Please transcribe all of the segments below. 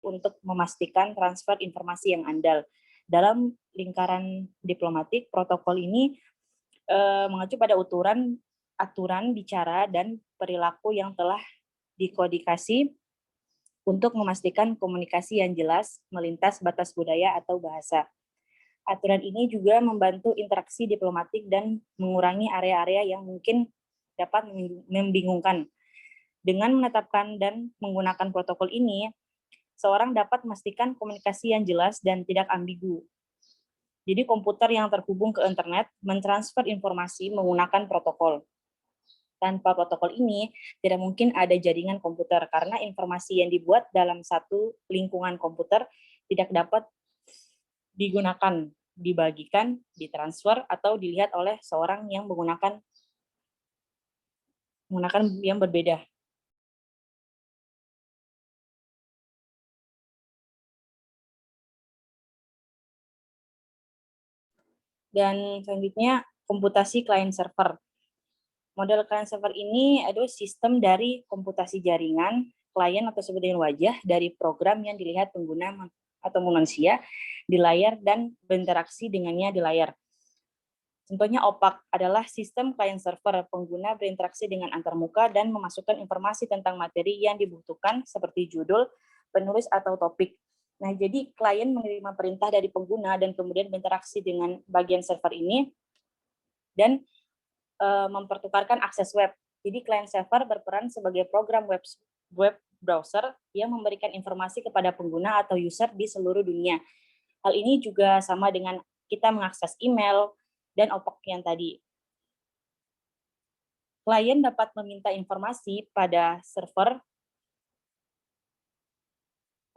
untuk memastikan transfer informasi yang andal. Dalam lingkaran diplomatik, protokol ini mengacu pada aturan bicara dan perilaku yang telah dikodifikasi untuk memastikan komunikasi yang jelas melintas batas budaya atau bahasa. Aturan ini juga membantu interaksi diplomatik dan mengurangi area-area yang mungkin dapat membingungkan. Dengan menetapkan dan menggunakan protokol ini, seorang dapat memastikan komunikasi yang jelas dan tidak ambigu. Jadi komputer yang terhubung ke internet mentransfer informasi menggunakan protokol. Tanpa protokol ini, tidak mungkin ada jaringan komputer karena informasi yang dibuat dalam satu lingkungan komputer tidak dapat digunakan, dibagikan, ditransfer, atau dilihat oleh seorang yang menggunakan yang berbeda. Dan selanjutnya, komputasi client server. Model client server ini adalah sistem dari komputasi jaringan, klien atau disebut dengan wajah dari program yang dilihat pengguna atau manusia di layar dan berinteraksi dengannya di layar. Contohnya OPAC adalah sistem client server, pengguna berinteraksi dengan antarmuka dan memasukkan informasi tentang materi yang dibutuhkan seperti judul, penulis, atau topik. Nah, jadi klien menerima perintah dari pengguna dan kemudian berinteraksi dengan bagian server ini dan mempertukarkan akses web. Jadi client server berperan sebagai program web browser yang memberikan informasi kepada pengguna atau user di seluruh dunia. Hal ini juga sama dengan kita mengakses email dan OPAC yang tadi. Klien dapat meminta informasi pada server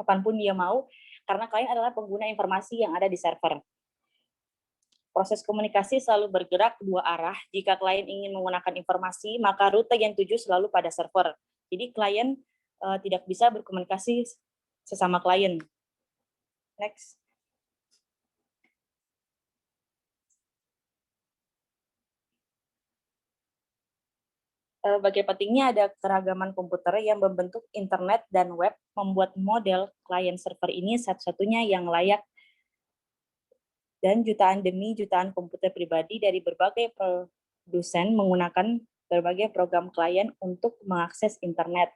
kapanpun dia mau, karena klien adalah pengguna informasi yang ada di server. Proses komunikasi selalu bergerak dua arah. Jika klien ingin menggunakan informasi, maka rute yang tuju selalu pada server. Jadi klien tidak bisa berkomunikasi sesama klien. Next. Bagi pentingnya ada keragaman komputer yang membentuk internet dan web, membuat model klien server ini satu-satunya yang layak, dan jutaan demi jutaan komputer pribadi dari berbagai produsen menggunakan berbagai program klien untuk mengakses internet.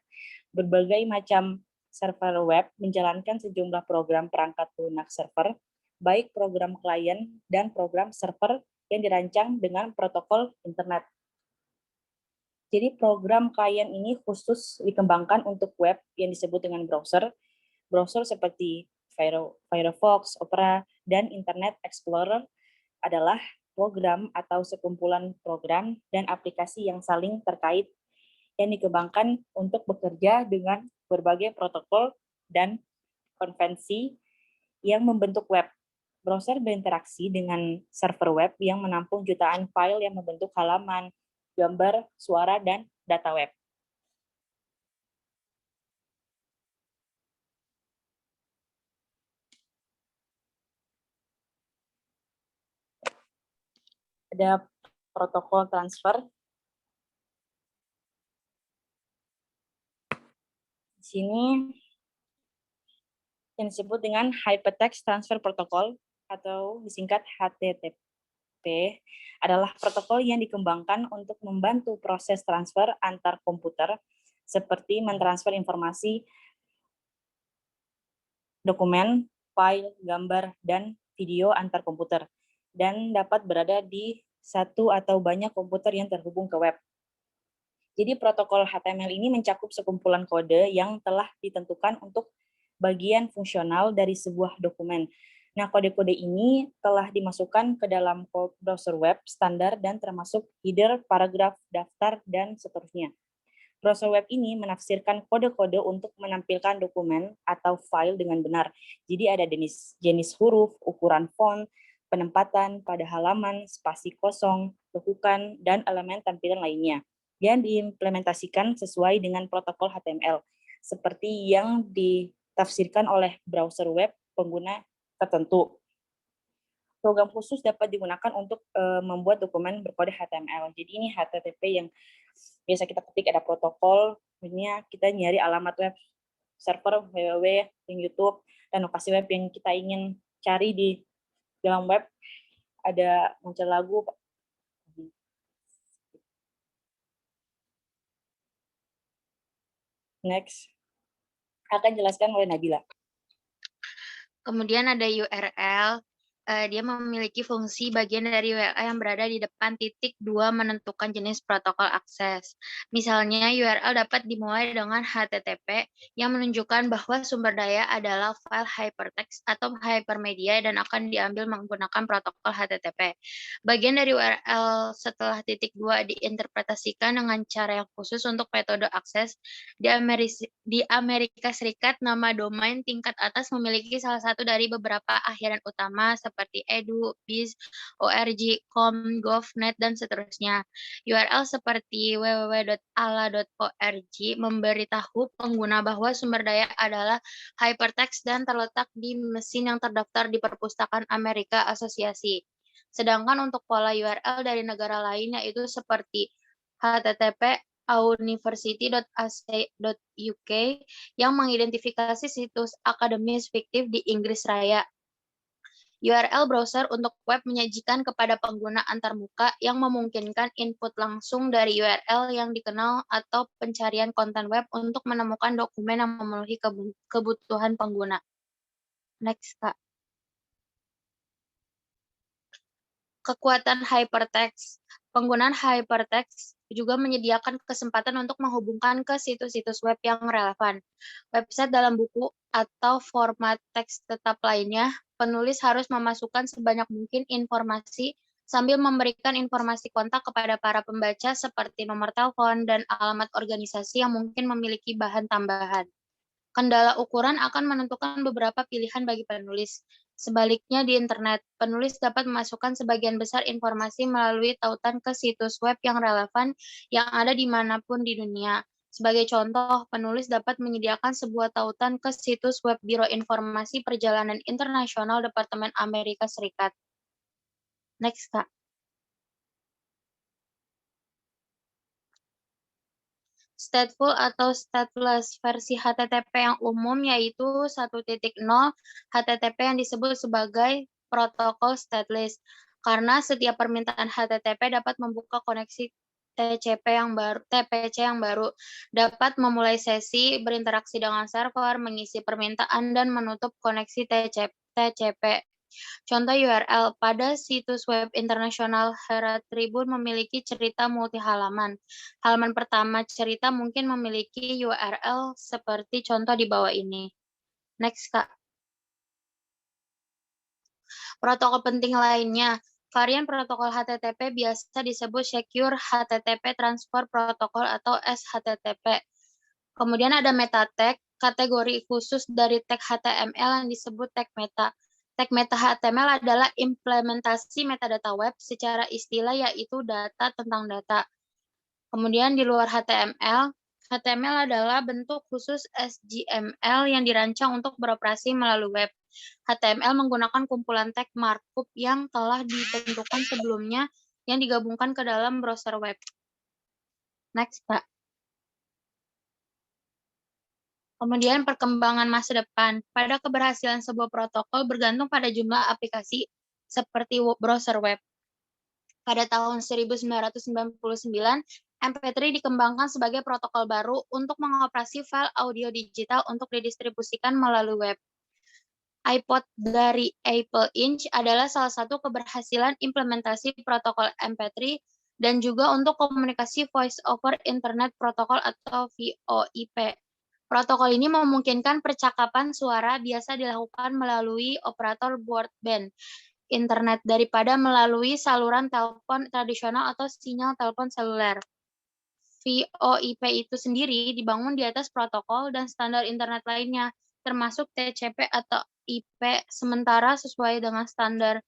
Berbagai macam server web menjalankan sejumlah program perangkat lunak server, baik program klien dan program server yang dirancang dengan protokol internet. Jadi program klien ini khusus dikembangkan untuk web yang disebut dengan browser. Browser seperti Firefox, Opera, dan Internet Explorer adalah program atau sekumpulan program dan aplikasi yang saling terkait yang dikembangkan untuk bekerja dengan berbagai protokol dan konvensi yang membentuk web. Browser berinteraksi dengan server web yang menampung jutaan file yang membentuk halaman, gambar, suara, dan data web. Ada protokol transfer. Di sini yang disebut dengan Hypertext Transfer Protocol atau disingkat HTTP adalah protokol yang dikembangkan untuk membantu proses transfer antar komputer seperti mentransfer informasi, dokumen, file, gambar, dan video antar komputer dan dapat berada di satu atau banyak komputer yang terhubung ke web. Jadi protokol HTML ini mencakup sekumpulan kode yang telah ditentukan untuk bagian fungsional dari sebuah dokumen. Nah, kode-kode ini telah dimasukkan ke dalam browser web standar dan termasuk header, paragraf, daftar, dan seterusnya. Browser web ini menafsirkan kode-kode untuk menampilkan dokumen atau file dengan benar. Jadi ada jenis huruf, ukuran font, penempatan pada halaman, spasi kosong, lekukan, dan elemen tampilan lainnya yang diimplementasikan sesuai dengan protokol HTML, seperti yang ditafsirkan oleh browser web pengguna tertentu. Program khusus dapat digunakan untuk membuat dokumen berkode HTML. Jadi ini HTTP yang biasa kita ketik ada protokol, ini kita nyari alamat web server www, link YouTube, dan lokasi web yang kita ingin cari di dalam web. Ada muncul lagu. Next. Akan jelaskan oleh Nabila. Kemudian ada URL, dia memiliki fungsi bagian dari URL yang berada di depan titik 2 menentukan jenis protokol akses. Misalnya URL dapat dimulai dengan HTTP yang menunjukkan bahwa sumber daya adalah file hypertext atau hypermedia dan akan diambil menggunakan protokol HTTP. Bagian dari URL setelah titik 2 diinterpretasikan dengan cara yang khusus untuk metode akses. Di Amerika Serikat, nama domain tingkat atas memiliki salah satu dari beberapa akhiran utama seperti edu, biz, org, com, gov, net, dan seterusnya. URL seperti www.ala.org memberitahu pengguna bahwa sumber daya adalah hypertext dan terletak di mesin yang terdaftar di Perpustakaan Amerika Asosiasi. Sedangkan untuk pola URL dari negara lain yaitu seperti http university.ac.uk yang mengidentifikasi situs akademis fiktif di Inggris Raya. URL browser untuk web menyajikan kepada pengguna antarmuka yang memungkinkan input langsung dari URL yang dikenal atau pencarian konten web untuk menemukan dokumen yang memenuhi kebutuhan pengguna. Next, Kak. Kekuatan hypertext. Penggunaan hypertext juga menyediakan kesempatan untuk menghubungkan ke situs-situs web yang relevan. Website dalam buku atau format teks tetap lainnya, penulis harus memasukkan sebanyak mungkin informasi sambil memberikan informasi kontak kepada para pembaca seperti nomor telepon dan alamat organisasi yang mungkin memiliki bahan tambahan. Kendala ukuran akan menentukan beberapa pilihan bagi penulis. Sebaliknya di internet, penulis dapat memasukkan sebagian besar informasi melalui tautan ke situs web yang relevan yang ada dimanapun di dunia. Sebagai contoh, penulis dapat menyediakan sebuah tautan ke situs web Biro Informasi Perjalanan Internasional Departemen Amerika Serikat. Next, Kak. Stateful atau stateless versi HTTP yang umum yaitu 1.0 HTTP yang disebut sebagai protokol stateless karena setiap permintaan HTTP dapat membuka koneksi TCP yang baru, dapat memulai sesi, berinteraksi dengan server, mengisi permintaan, dan menutup koneksi TCP. Contoh URL, pada situs web internasional Herald Tribune memiliki cerita multi halaman. Halaman pertama cerita mungkin memiliki URL seperti contoh di bawah ini. Next, Kak. Protokol penting lainnya. Varian protokol HTTP biasa disebut Secure HTTP Transfer Protocol atau SHTTP. Kemudian ada meta tag, kategori khusus dari tag HTML yang disebut tag meta. Tag meta HTML adalah implementasi metadata web secara istilah yaitu data tentang data. Kemudian di luar HTML, HTML adalah bentuk khusus HTML yang dirancang untuk beroperasi melalui web. HTML menggunakan kumpulan tag markup yang telah ditentukan sebelumnya yang digabungkan ke dalam browser web. Next, Pak. Kemudian perkembangan masa depan. Pada keberhasilan sebuah protokol bergantung pada jumlah aplikasi seperti browser web. Pada tahun 1999, MP3 dikembangkan sebagai protokol baru untuk mengoperasi file audio digital untuk didistribusikan melalui web. iPod dari Apple Inc. adalah salah satu keberhasilan implementasi protokol MP3 dan juga untuk komunikasi Voice over Internet Protocol atau VoIP. Protokol ini memungkinkan percakapan suara biasa dilakukan melalui operator broadband internet daripada melalui saluran telepon tradisional atau sinyal telepon seluler. VoIP itu sendiri dibangun di atas protokol dan standar internet lainnya, termasuk TCP atau IP, sementara sesuai dengan standar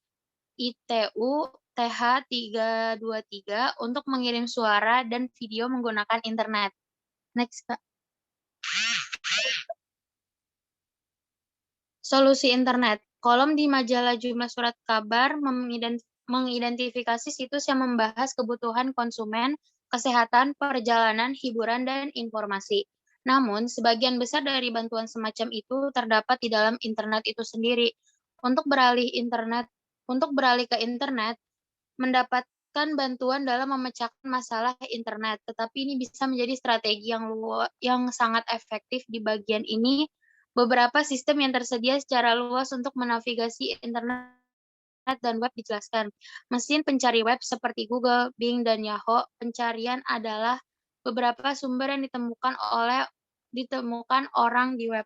ITU TH323 untuk mengirim suara dan video menggunakan internet. Next, Kak. Solusi internet. Kolom di majalah jumlah surat kabar mengidentifikasi situs yang membahas kebutuhan konsumen, kesehatan, perjalanan, hiburan, dan informasi. Namun, sebagian besar dari bantuan semacam itu terdapat di dalam internet itu sendiri. Untuk beralih ke internet, mendapatkan bantuan dalam memecahkan masalah internet, tetapi ini bisa menjadi strategi yang sangat efektif di bagian ini. Beberapa sistem yang tersedia secara luas untuk menavigasi internet dan web dijelaskan. Mesin pencari web seperti Google, Bing, dan Yahoo pencarian adalah beberapa sumber yang ditemukan orang di web.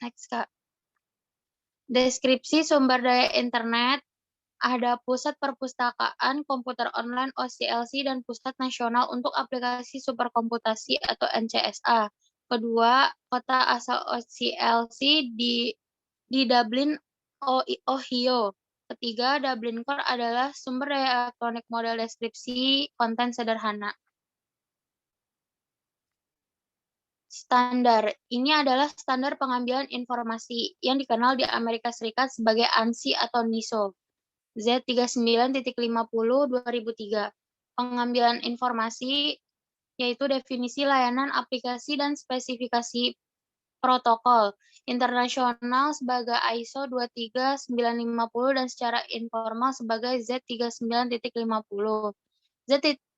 Next, Kak. Deskripsi sumber daya internet. Ada Pusat Perpustakaan Komputer Online (OCLC) dan Pusat Nasional untuk Aplikasi Superkomputasi atau NCSA. Kedua, kota asal OCLC di Dublin, Ohio. Ketiga, Dublin Core adalah sumber daya elektronik model deskripsi konten sederhana. Standar. Ini adalah standar pengambilan informasi yang dikenal di Amerika Serikat sebagai ANSI atau NISO. Z39.50/2003. Pengambilan informasi yaitu definisi layanan, aplikasi, dan spesifikasi protokol internasional sebagai ISO 23950 dan secara informal sebagai Z39.50.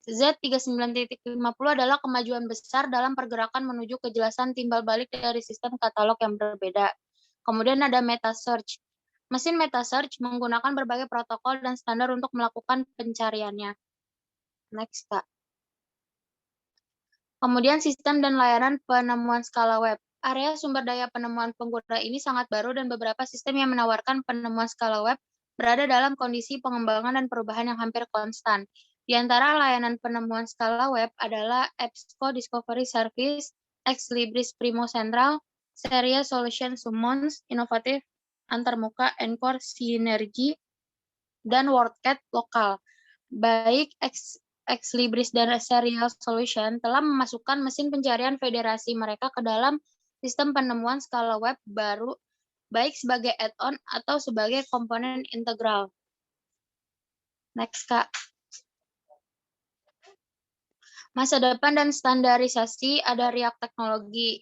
Z39.50 adalah kemajuan besar dalam pergerakan menuju kejelasan timbal balik dari sistem katalog yang berbeda. Kemudian ada meta search. Mesin meta search menggunakan berbagai protokol dan standar untuk melakukan pencariannya. Next, Kak. Kemudian sistem dan layanan penemuan skala web. Area sumber daya penemuan pengguna ini sangat baru dan beberapa sistem yang menawarkan penemuan skala web berada dalam kondisi pengembangan dan perubahan yang hampir konstan. Di antara layanan penemuan skala web adalah EBSCO Discovery Service, Ex Libris Primo Central, Seria Solution Summons, Inovatif, Antarmuka, Encore, Sinergi, dan WordCat lokal. Baik Ex Libris dan Serial Solution telah memasukkan mesin pencarian federasi mereka ke dalam sistem penemuan skala web baru, baik sebagai add-on atau sebagai komponen integral. Next, Kak. Masa depan dan standarisasi ada Riak Teknologi,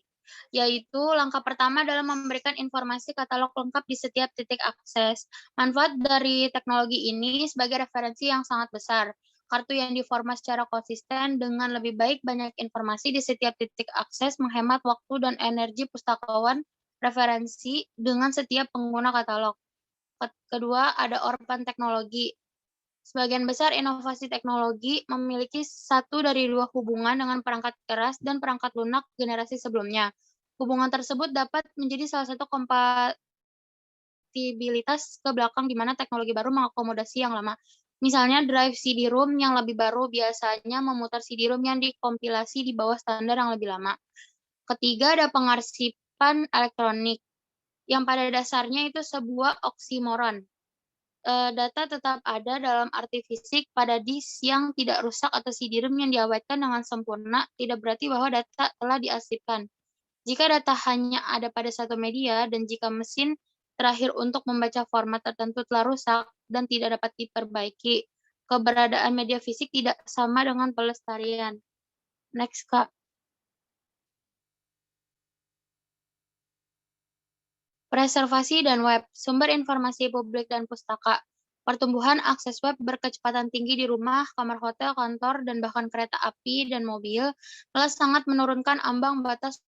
yaitu langkah pertama dalam memberikan informasi katalog lengkap di setiap titik akses. Manfaat dari teknologi ini sebagai referensi yang sangat besar. Kartu yang diformat secara konsisten dengan lebih baik banyak informasi di setiap titik akses menghemat waktu dan energi pustakawan referensi dengan setiap pengguna katalog. Kedua, ada Orpan Teknologi. Sebagian besar inovasi teknologi memiliki satu dari dua hubungan dengan perangkat keras dan perangkat lunak generasi sebelumnya. Hubungan tersebut dapat menjadi salah satu kompatibilitas ke belakang di mana teknologi baru mengakomodasi yang lama. Misalnya, drive CD-ROM yang lebih baru biasanya memutar CD-ROM yang dikompilasi di bawah standar yang lebih lama. Ketiga, ada pengarsipan elektronik, yang pada dasarnya itu sebuah oksimoron. Data tetap ada dalam arti fisik pada disk yang tidak rusak atau CD-ROM yang diawetkan dengan sempurna tidak berarti bahwa data telah diarsipkan. Jika data hanya ada pada satu media dan jika mesin terakhir untuk membaca format tertentu telah rusak dan tidak dapat diperbaiki, keberadaan media fisik tidak sama dengan pelestarian. Next, Kak. Preservasi dan web, sumber informasi publik dan pustaka. Pertumbuhan akses web berkecepatan tinggi di rumah, kamar hotel, kantor, dan bahkan kereta api dan mobil telah sangat menurunkan ambang batas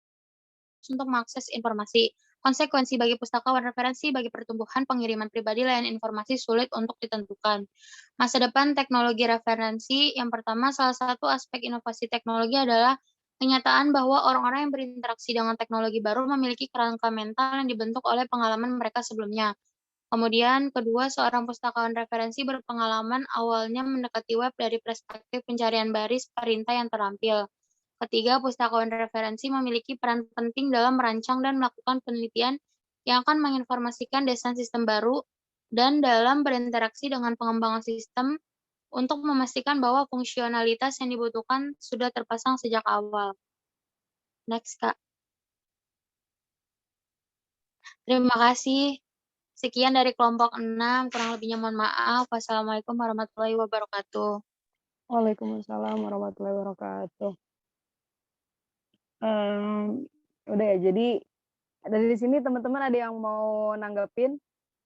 untuk mengakses informasi. Konsekuensi bagi pustakawan referensi bagi pertumbuhan pengiriman pribadi layanan informasi sulit untuk ditentukan. Masa depan teknologi referensi, yang pertama, salah satu aspek inovasi teknologi adalah kenyataan bahwa orang-orang yang berinteraksi dengan teknologi baru memiliki kerangka mental yang dibentuk oleh pengalaman mereka sebelumnya. Kemudian, kedua, seorang pustakawan referensi berpengalaman awalnya mendekati web dari perspektif pencarian baris perintah yang terampil. Ketiga, pustakawan referensi memiliki peran penting dalam merancang dan melakukan penelitian yang akan menginformasikan desain sistem baru dan dalam berinteraksi dengan pengembangan sistem untuk memastikan bahwa fungsionalitas yang dibutuhkan sudah terpasang sejak awal. Next, Kak. Terima kasih. Sekian dari kelompok 6, kurang lebihnya mohon maaf. Wassalamualaikum warahmatullahi wabarakatuh. Waalaikumsalam warahmatullahi wabarakatuh. Udah ya, jadi dari sini teman-teman ada yang mau nanggepin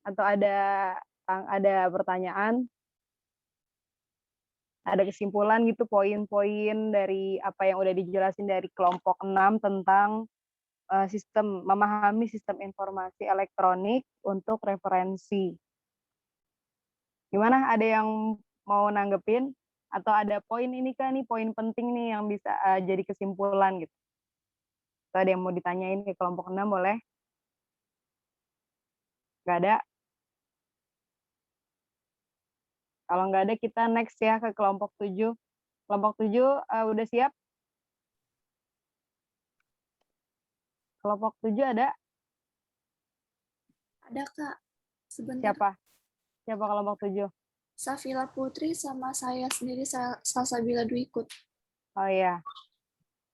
atau ada pertanyaan, ada kesimpulan gitu, poin-poin dari apa yang udah dijelasin dari kelompok 6 tentang memahami sistem informasi elektronik untuk referensi. Gimana, ada yang mau nanggepin atau ada poin ini kan nih, poin penting nih yang bisa jadi kesimpulan gitu? Atau ada yang mau ditanyain ke kelompok 6 boleh? Nggak ada? Kalau nggak ada, kita next ya ke kelompok 7. Kelompok 7 udah siap? Kelompok 7 ada? Ada, Kak. Sebentar. Siapa? Siapa kelompok 7? Safila Putri sama saya sendiri, Salsabila Dwi ikut. Oh iya.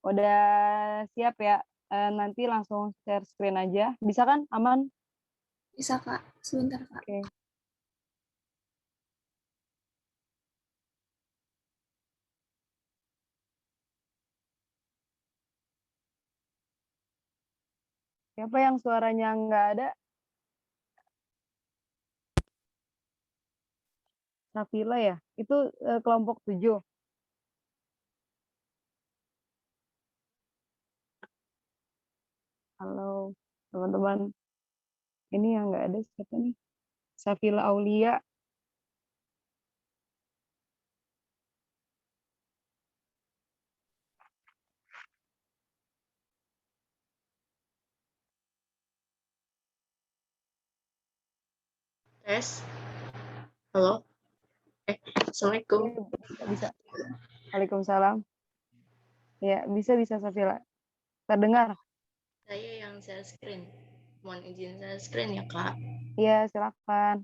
Udah siap ya? Nanti langsung share screen aja. Bisa kan? Aman? Bisa, Kak. Sebentar, Kak. Oke. Siapa yang suaranya nggak ada? Safila ya? Itu kelompok 7. Halo, teman-teman. Ini yang nggak ada siapa nih? Safila Aulia. Tes. Halo. Assalamualaikum. Bisa. Waalaikumsalam. Ya, bisa Safila. Terdengar? Saya yang share screen. Mohon izin share screen ya, Kak. Iya, silakan.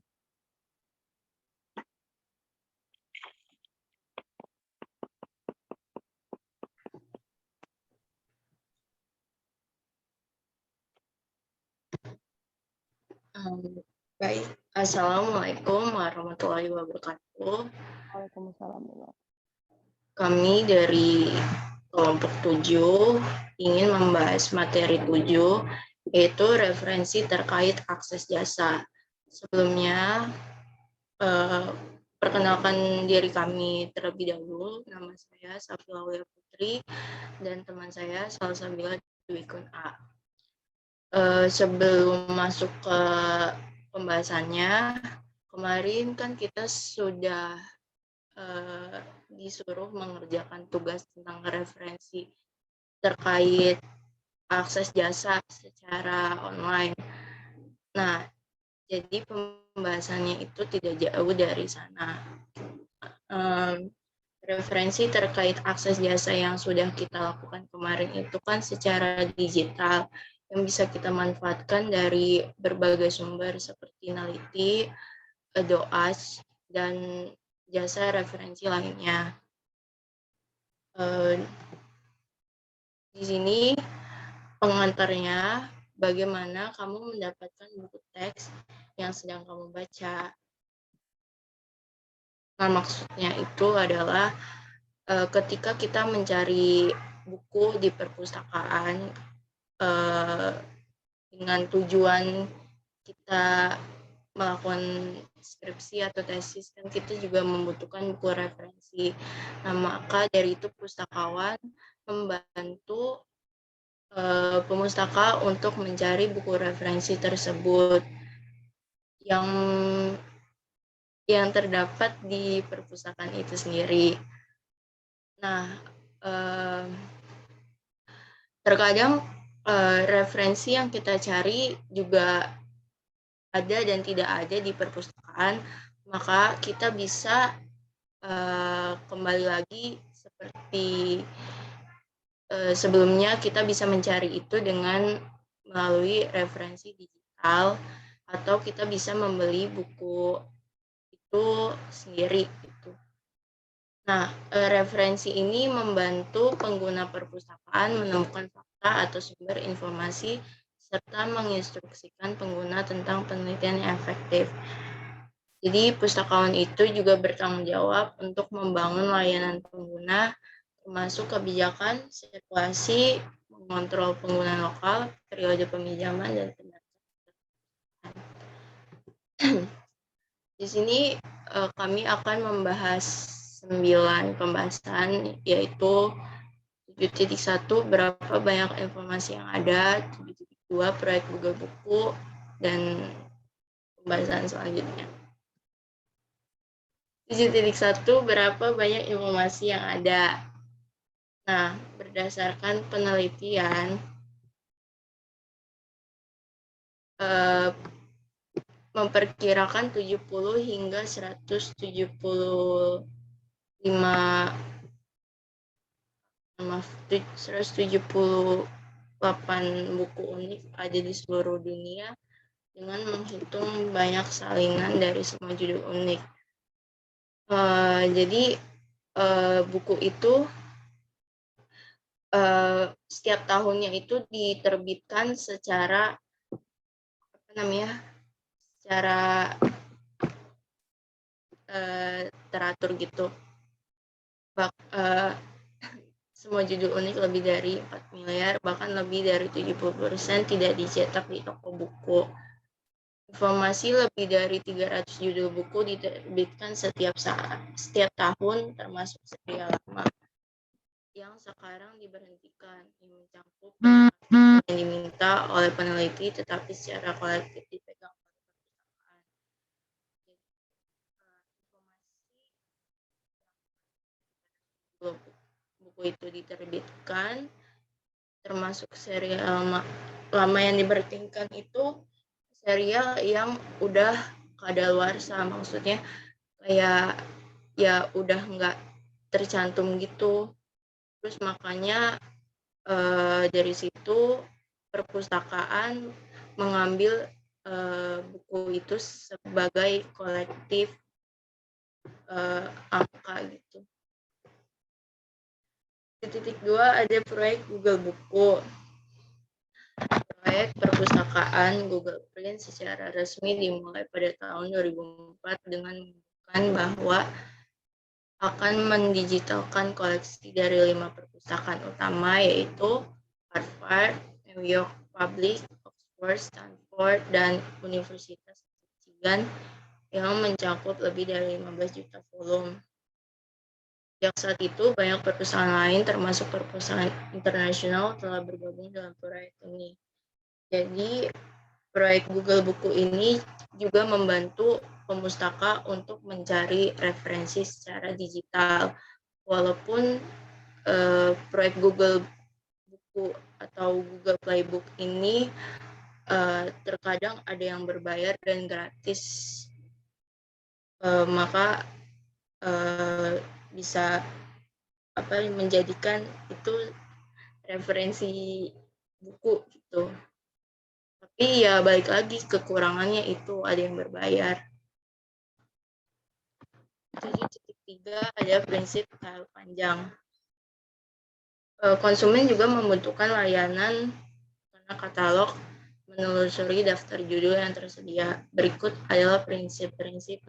Baik. Assalamualaikum warahmatullahi wabarakatuh. Waalaikumsalam. Kami dari kelompok 7 ingin membahas materi 7, yaitu referensi terkait akses jasa. Sebelumnya, perkenalkan diri kami terlebih dahulu. Nama saya Safila Aulia Putri dan teman saya Salsabila Dwi A. Sebelum masuk ke pembahasannya, kemarin kan kita sudah disuruh mengerjakan tugas tentang referensi terkait akses jasa secara online. Nah, jadi pembahasannya itu tidak jauh dari sana. Referensi terkait akses jasa yang sudah kita lakukan kemarin itu kan secara digital, yang bisa kita manfaatkan dari berbagai sumber seperti Naliti, DOAS, dan jasa referensi lainnya. Di sini pengantarnya, bagaimana kamu mendapatkan buku teks yang sedang kamu baca. Nah, maksudnya itu adalah ketika kita mencari buku di perpustakaan, dengan tujuan kita melakukan skripsi atau tesis, kan kita juga membutuhkan buku referensi. Nah, maka dari itu pustakawan membantu pemustaka untuk mencari buku referensi tersebut yang terdapat di perpustakaan itu sendiri. Nah, terkadang referensi yang kita cari juga ada dan tidak ada di perpustakaan, maka kita bisa kembali lagi seperti sebelumnya, kita bisa mencari itu dengan melalui referensi digital, atau kita bisa membeli buku itu sendiri. Gitu. Nah, referensi ini membantu pengguna perpustakaan menemukan fakta atau sumber informasi serta menginstruksikan pengguna tentang penelitian yang efektif. Jadi, pustakawan itu juga bertanggung jawab untuk membangun layanan pengguna, termasuk kebijakan, sirkulasi, mengontrol penggunaan lokal, periode peminjaman, dan Di sini kami akan membahas 9 pembahasan, yaitu 7.1 berapa banyak informasi yang ada, 7.2 proyek Google Buku, dan pembahasan selanjutnya. 7.1 berapa banyak informasi yang ada. Nah, berdasarkan penelitian, memperkirakan 70 hingga 178 buku unik ada di seluruh dunia dengan menghitung banyak salinan dari semua judul unik. Jadi buku itu setiap tahunnya itu diterbitkan secara secara teratur gitu. Semua judul unik lebih dari 4 miliar, bahkan lebih dari 70% tidak dicetak di toko buku. Informasi lebih dari 300 judul buku diterbitkan setiap tahun, termasuk serial lama yang sekarang diberhentikan, yang mencakup yang diminta oleh peneliti tetapi secara kolektif dipegang oleh perpustakaan. Buku itu diterbitkan, termasuk serial lama yang diberhentikan itu serial yang udah kadaluarsa, maksudnya kayak ya udah nggak tercantum gitu. Terus makanya dari situ perpustakaan mengambil buku itu sebagai kolektif angka gitu. 7.2 ada proyek Google Buku. Proyek perpustakaan Google Print secara resmi dimulai pada tahun 2004 dengan mengumumkan bahwa akan mendigitalkan koleksi dari 5 perpustakaan utama, yaitu Harvard, New York Public, Oxford, Stanford, dan Universitas Michigan yang mencakup lebih dari 15 juta volume. Sejak saat itu, banyak perpustakaan lain termasuk perpustakaan internasional telah bergabung dalam proyek ini. Jadi, proyek Google Buku ini juga membantu pemustaka untuk mencari referensi secara digital. Walaupun proyek Google Buku atau Google Playbook ini terkadang ada yang berbayar dan gratis, maka bisa menjadikan itu referensi buku gitu. Tapi ya balik lagi, kekurangannya itu ada yang berbayar. 7.3 ada prinsip taruh panjang. Konsumen juga membutuhkan layanan karena katalog menelusuri daftar judul yang tersedia. Berikut adalah prinsip-prinsip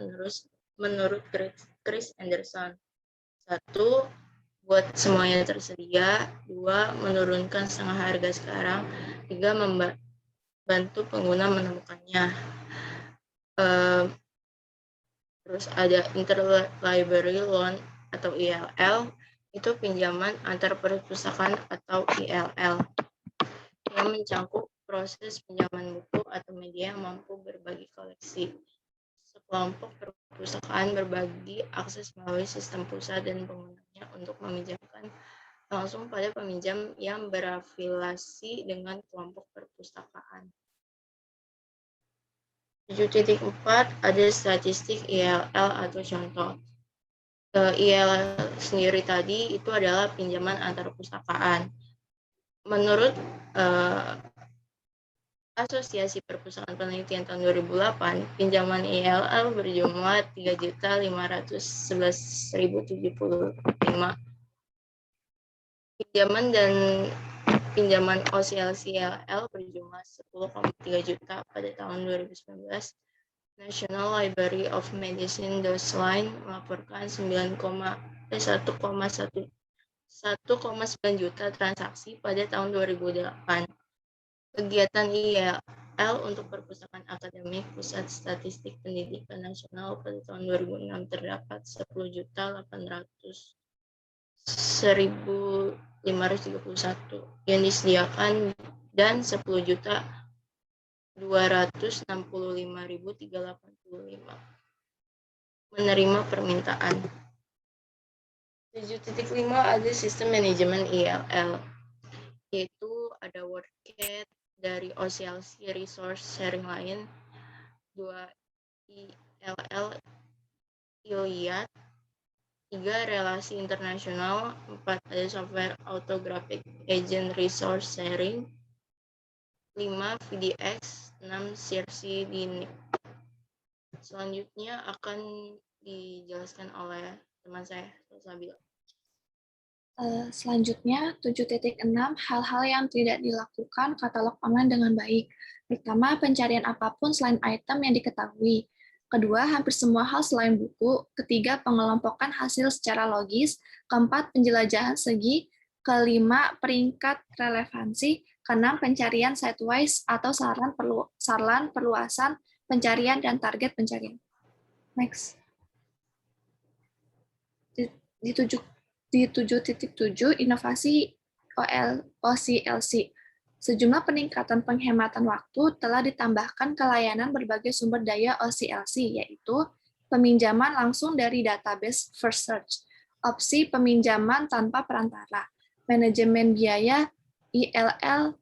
menurut Chris Anderson. 1. Buat semuanya tersedia. 2. Menurunkan setengah harga sekarang. 3. Membantu pengguna menemukannya. Terus ada interlibrary loan atau ILL, itu pinjaman antar perpustakaan atau ILL yang mencakup proses pinjaman buku atau media yang mampu berbagi koleksi. Sekelompok perpustakaan berbagi akses melalui sistem pulsa dan penggunanya untuk meminjamkan langsung pada peminjam yang berafiliasi dengan kelompok perpustakaan. 7.4 ada statistik ILL atau contoh. ILL sendiri tadi itu adalah pinjaman antar perpustakaan. Menurut Asosiasi Perpustakaan Penelitian tahun 2008, pinjaman ILL berjumlah 3.511.075. Pinjaman OCL-CLL berjumlah 10,3 juta pada tahun 2019. National Library of Medicine Deutschland melaporkan 1,1 1,9 juta transaksi pada tahun 2008. Kegiatan IEL untuk perpustakaan akademik Pusat Statistik Pendidikan Nasional pada tahun 2006 terdapat 10.800.1.531 yang disediakan dan 10.265.385 menerima permintaan. 7.5 ada sistem manajemen IEL, yaitu ada WordCat dari OCLC Resource Sharing Line, 2 ILL ILIAT, 3 relasi internasional, 4 ada software Autographic Agent Resource Sharing, 5 VDX, 6 CRC DINIP. Selanjutnya akan dijelaskan oleh teman saya, Salsabila. Selanjutnya, 7.6 hal-hal yang tidak dilakukan katalog online dengan baik. Pertama, pencarian apapun selain item yang diketahui. Kedua, hampir semua hal selain buku. Ketiga, pengelompokan hasil secara logis. Keempat, penjelajahan segi. Kelima, peringkat relevansi. Keenam, pencarian site-wise atau saran perluasan pencarian dan target pencarian. Next. Di 7.7 inovasi OCLC. Sejumlah peningkatan penghematan waktu telah ditambahkan ke layanan berbagai sumber daya OCLC, yaitu peminjaman langsung dari database First Search, opsi peminjaman tanpa perantara, manajemen biaya ILL,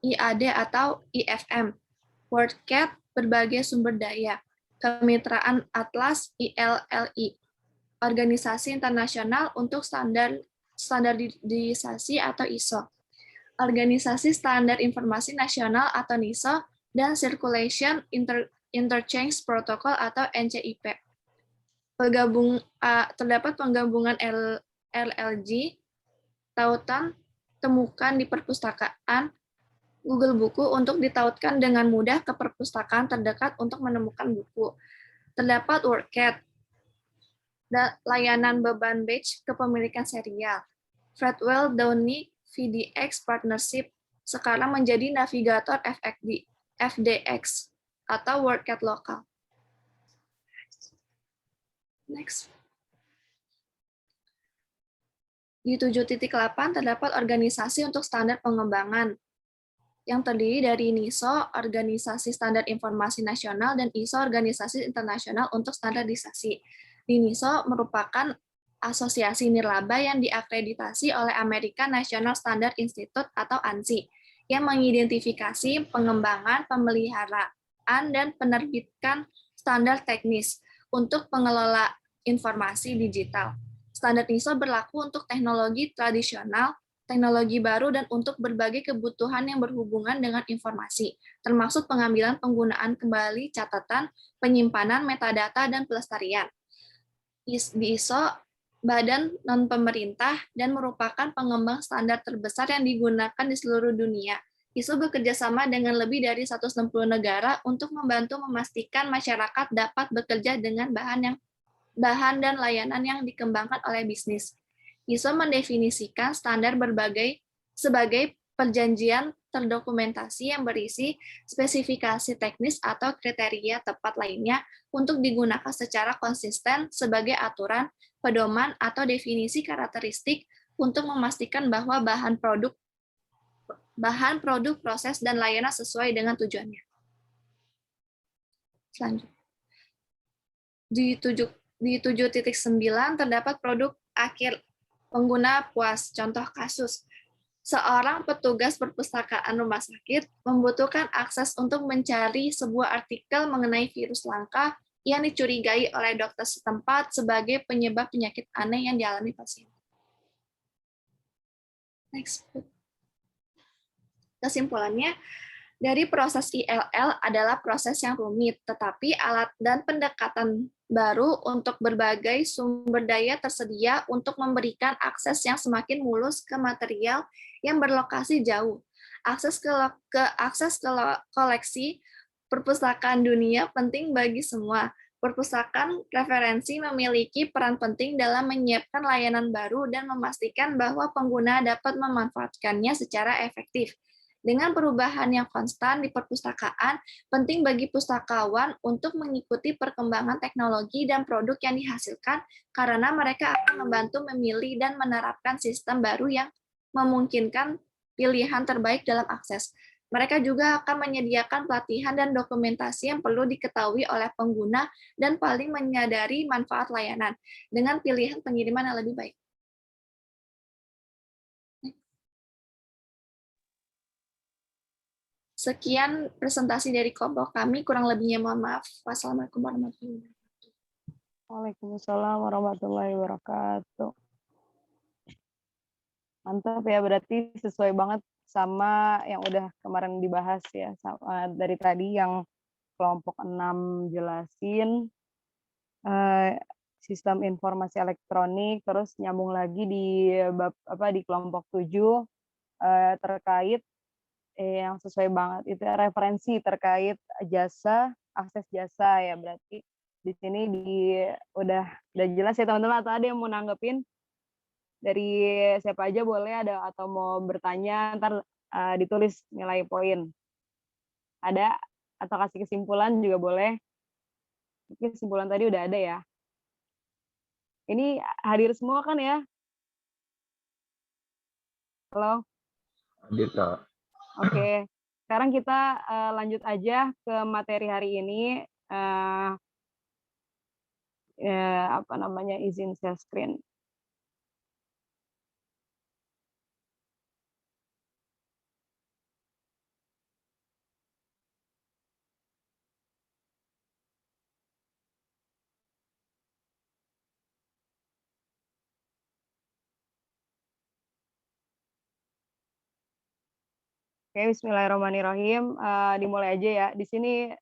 IAD atau IFM, WordCat, berbagai sumber daya, kemitraan Atlas ILLI, organisasi internasional untuk standarisasi atau ISO, organisasi standar informasi nasional atau NISO, dan Circulation Interchange Protocol atau NCIP. Terdapat penggabungan LLG, tautan temukan di perpustakaan, Google Buku untuk ditautkan dengan mudah ke perpustakaan terdekat untuk menemukan buku. Terdapat WordCat, layanan beban batch kepemilikan serial. Fredwell Downey VDX Partnership sekarang menjadi navigator FDX atau WordCat lokal. Next. Di 7.8 terdapat organisasi untuk standar pengembangan yang terdiri dari NISO, Organisasi Standar Informasi Nasional, dan ISO, Organisasi Internasional untuk Standarisasi. Di NISO merupakan asosiasi nirlaba yang diakreditasi oleh American National Standard Institute atau ANSI, yang mengidentifikasi pengembangan, pemeliharaan, dan penerbitkan standar teknis untuk pengelola informasi digital. Standar ISO berlaku untuk teknologi tradisional, teknologi baru, dan untuk berbagai kebutuhan yang berhubungan dengan informasi, termasuk pengambilan penggunaan kembali catatan, penyimpanan metadata, dan pelestarian. Di ISO, badan non-pemerintah dan merupakan pengembang standar terbesar yang digunakan di seluruh dunia. ISO bekerja sama dengan lebih dari 160 negara untuk membantu memastikan masyarakat dapat bekerja dengan bahan dan layanan yang dikembangkan oleh bisnis. ISO mendefinisikan standar sebagai perjanjian terdokumentasi yang berisi spesifikasi teknis atau kriteria tepat lainnya untuk digunakan secara konsisten sebagai aturan, pedoman, atau definisi karakteristik untuk memastikan bahwa bahan produk, proses, dan layanan sesuai dengan tujuannya. Selanjutnya. Di 7.9 terdapat produk akhir pengguna puas. Contoh kasus, seorang petugas perpustakaan rumah sakit membutuhkan akses untuk mencari sebuah artikel mengenai virus langka yang dicurigai oleh dokter setempat sebagai penyebab penyakit aneh yang dialami pasien. Next. Kesimpulannya, dari proses ILL adalah proses yang rumit, tetapi alat dan pendekatan baru untuk berbagai sumber daya tersedia untuk memberikan akses yang semakin mulus ke material yang berlokasi jauh. Akses ke koleksi perpustakaan dunia penting bagi semua. Perpustakaan referensi memiliki peran penting dalam menyiapkan layanan baru dan memastikan bahwa pengguna dapat memanfaatkannya secara efektif. Dengan perubahan yang konstan di perpustakaan, penting bagi pustakawan untuk mengikuti perkembangan teknologi dan produk yang dihasilkan karena mereka akan membantu memilih dan menerapkan sistem baru yang memungkinkan pilihan terbaik dalam akses. Mereka juga akan menyediakan pelatihan dan dokumentasi yang perlu diketahui oleh pengguna dan paling menyadari manfaat layanan dengan pilihan pengiriman yang lebih baik. Sekian presentasi dari kelompok kami, kurang lebihnya mohon maaf. Wassalamualaikum warahmatullahi wabarakatuh. Waalaikumsalam warahmatullahi wabarakatuh. Mantap ya, berarti sesuai banget sama yang udah kemarin dibahas ya. Sama dari tadi yang kelompok 6 jelasin sistem informasi elektronik, terus nyambung lagi di di kelompok 7 terkait yang sesuai banget itu referensi terkait jasa, akses jasa ya, berarti di sini udah jelas ya teman-teman, atau ada yang mau nanggepin dari siapa aja boleh, ada atau mau bertanya ntar ditulis nilai poin, ada atau kasih kesimpulan juga boleh. Mungkin kesimpulan tadi udah ada ya. Ini hadir semua kan ya? Halo? Hadir, Kak. Oke, sekarang kita lanjut aja ke materi hari ini. Izin share screen. Oke, bismillahirrahmanirrahim. Dimulai aja ya. Di sini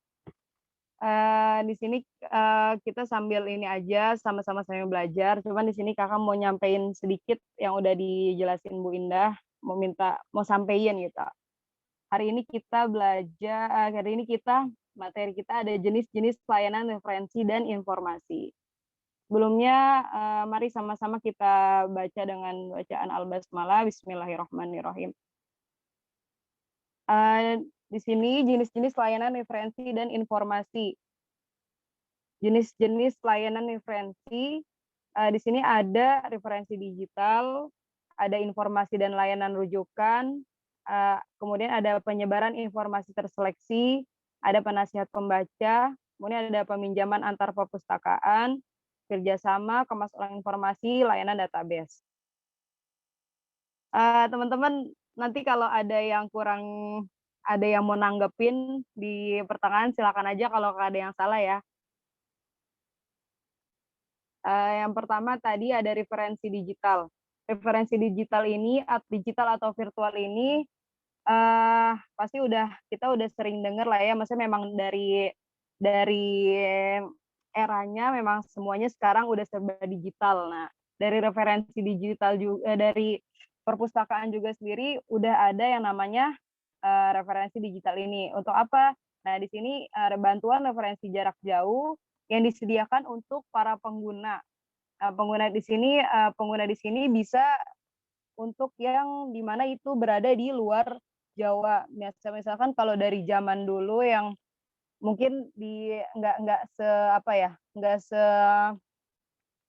kita sambil ini aja, sama-sama sambil belajar. Cuman di sini kakak mau nyampein sedikit yang udah dijelasin Bu Indah, mau sampein gitu. Hari ini materi kita ada jenis-jenis pelayanan referensi dan informasi. Sebelumnya, mari sama-sama kita baca dengan bacaan Al-Basmalah. Bismillahirrahmanirrahim. Di sini jenis-jenis layanan referensi dan informasi. Jenis-jenis layanan referensi, di sini ada referensi digital, ada informasi dan layanan rujukan, kemudian ada penyebaran informasi terseleksi, ada penasihat pembaca, kemudian ada peminjaman antar perpustakaan, kerjasama, kemas ulang informasi, layanan database. Teman-teman, nanti kalau ada yang mau nanggepin di pertengahan, silakan aja kalau ada yang salah ya. Yang pertama tadi ada referensi digital. Referensi digital ini, digital atau virtual ini, pasti kita udah sering dengar lah ya, maksudnya memang dari eranya memang semuanya sekarang udah serba digital. Nah, dari referensi digital juga, dari perpustakaan juga sendiri udah ada yang namanya referensi digital ini. Untuk apa? Nah, di sini bantuan referensi jarak jauh yang disediakan untuk para pengguna. Pengguna di sini bisa untuk yang dimana itu berada di luar Jawa. Misalkan kalau dari zaman dulu yang mungkin nggak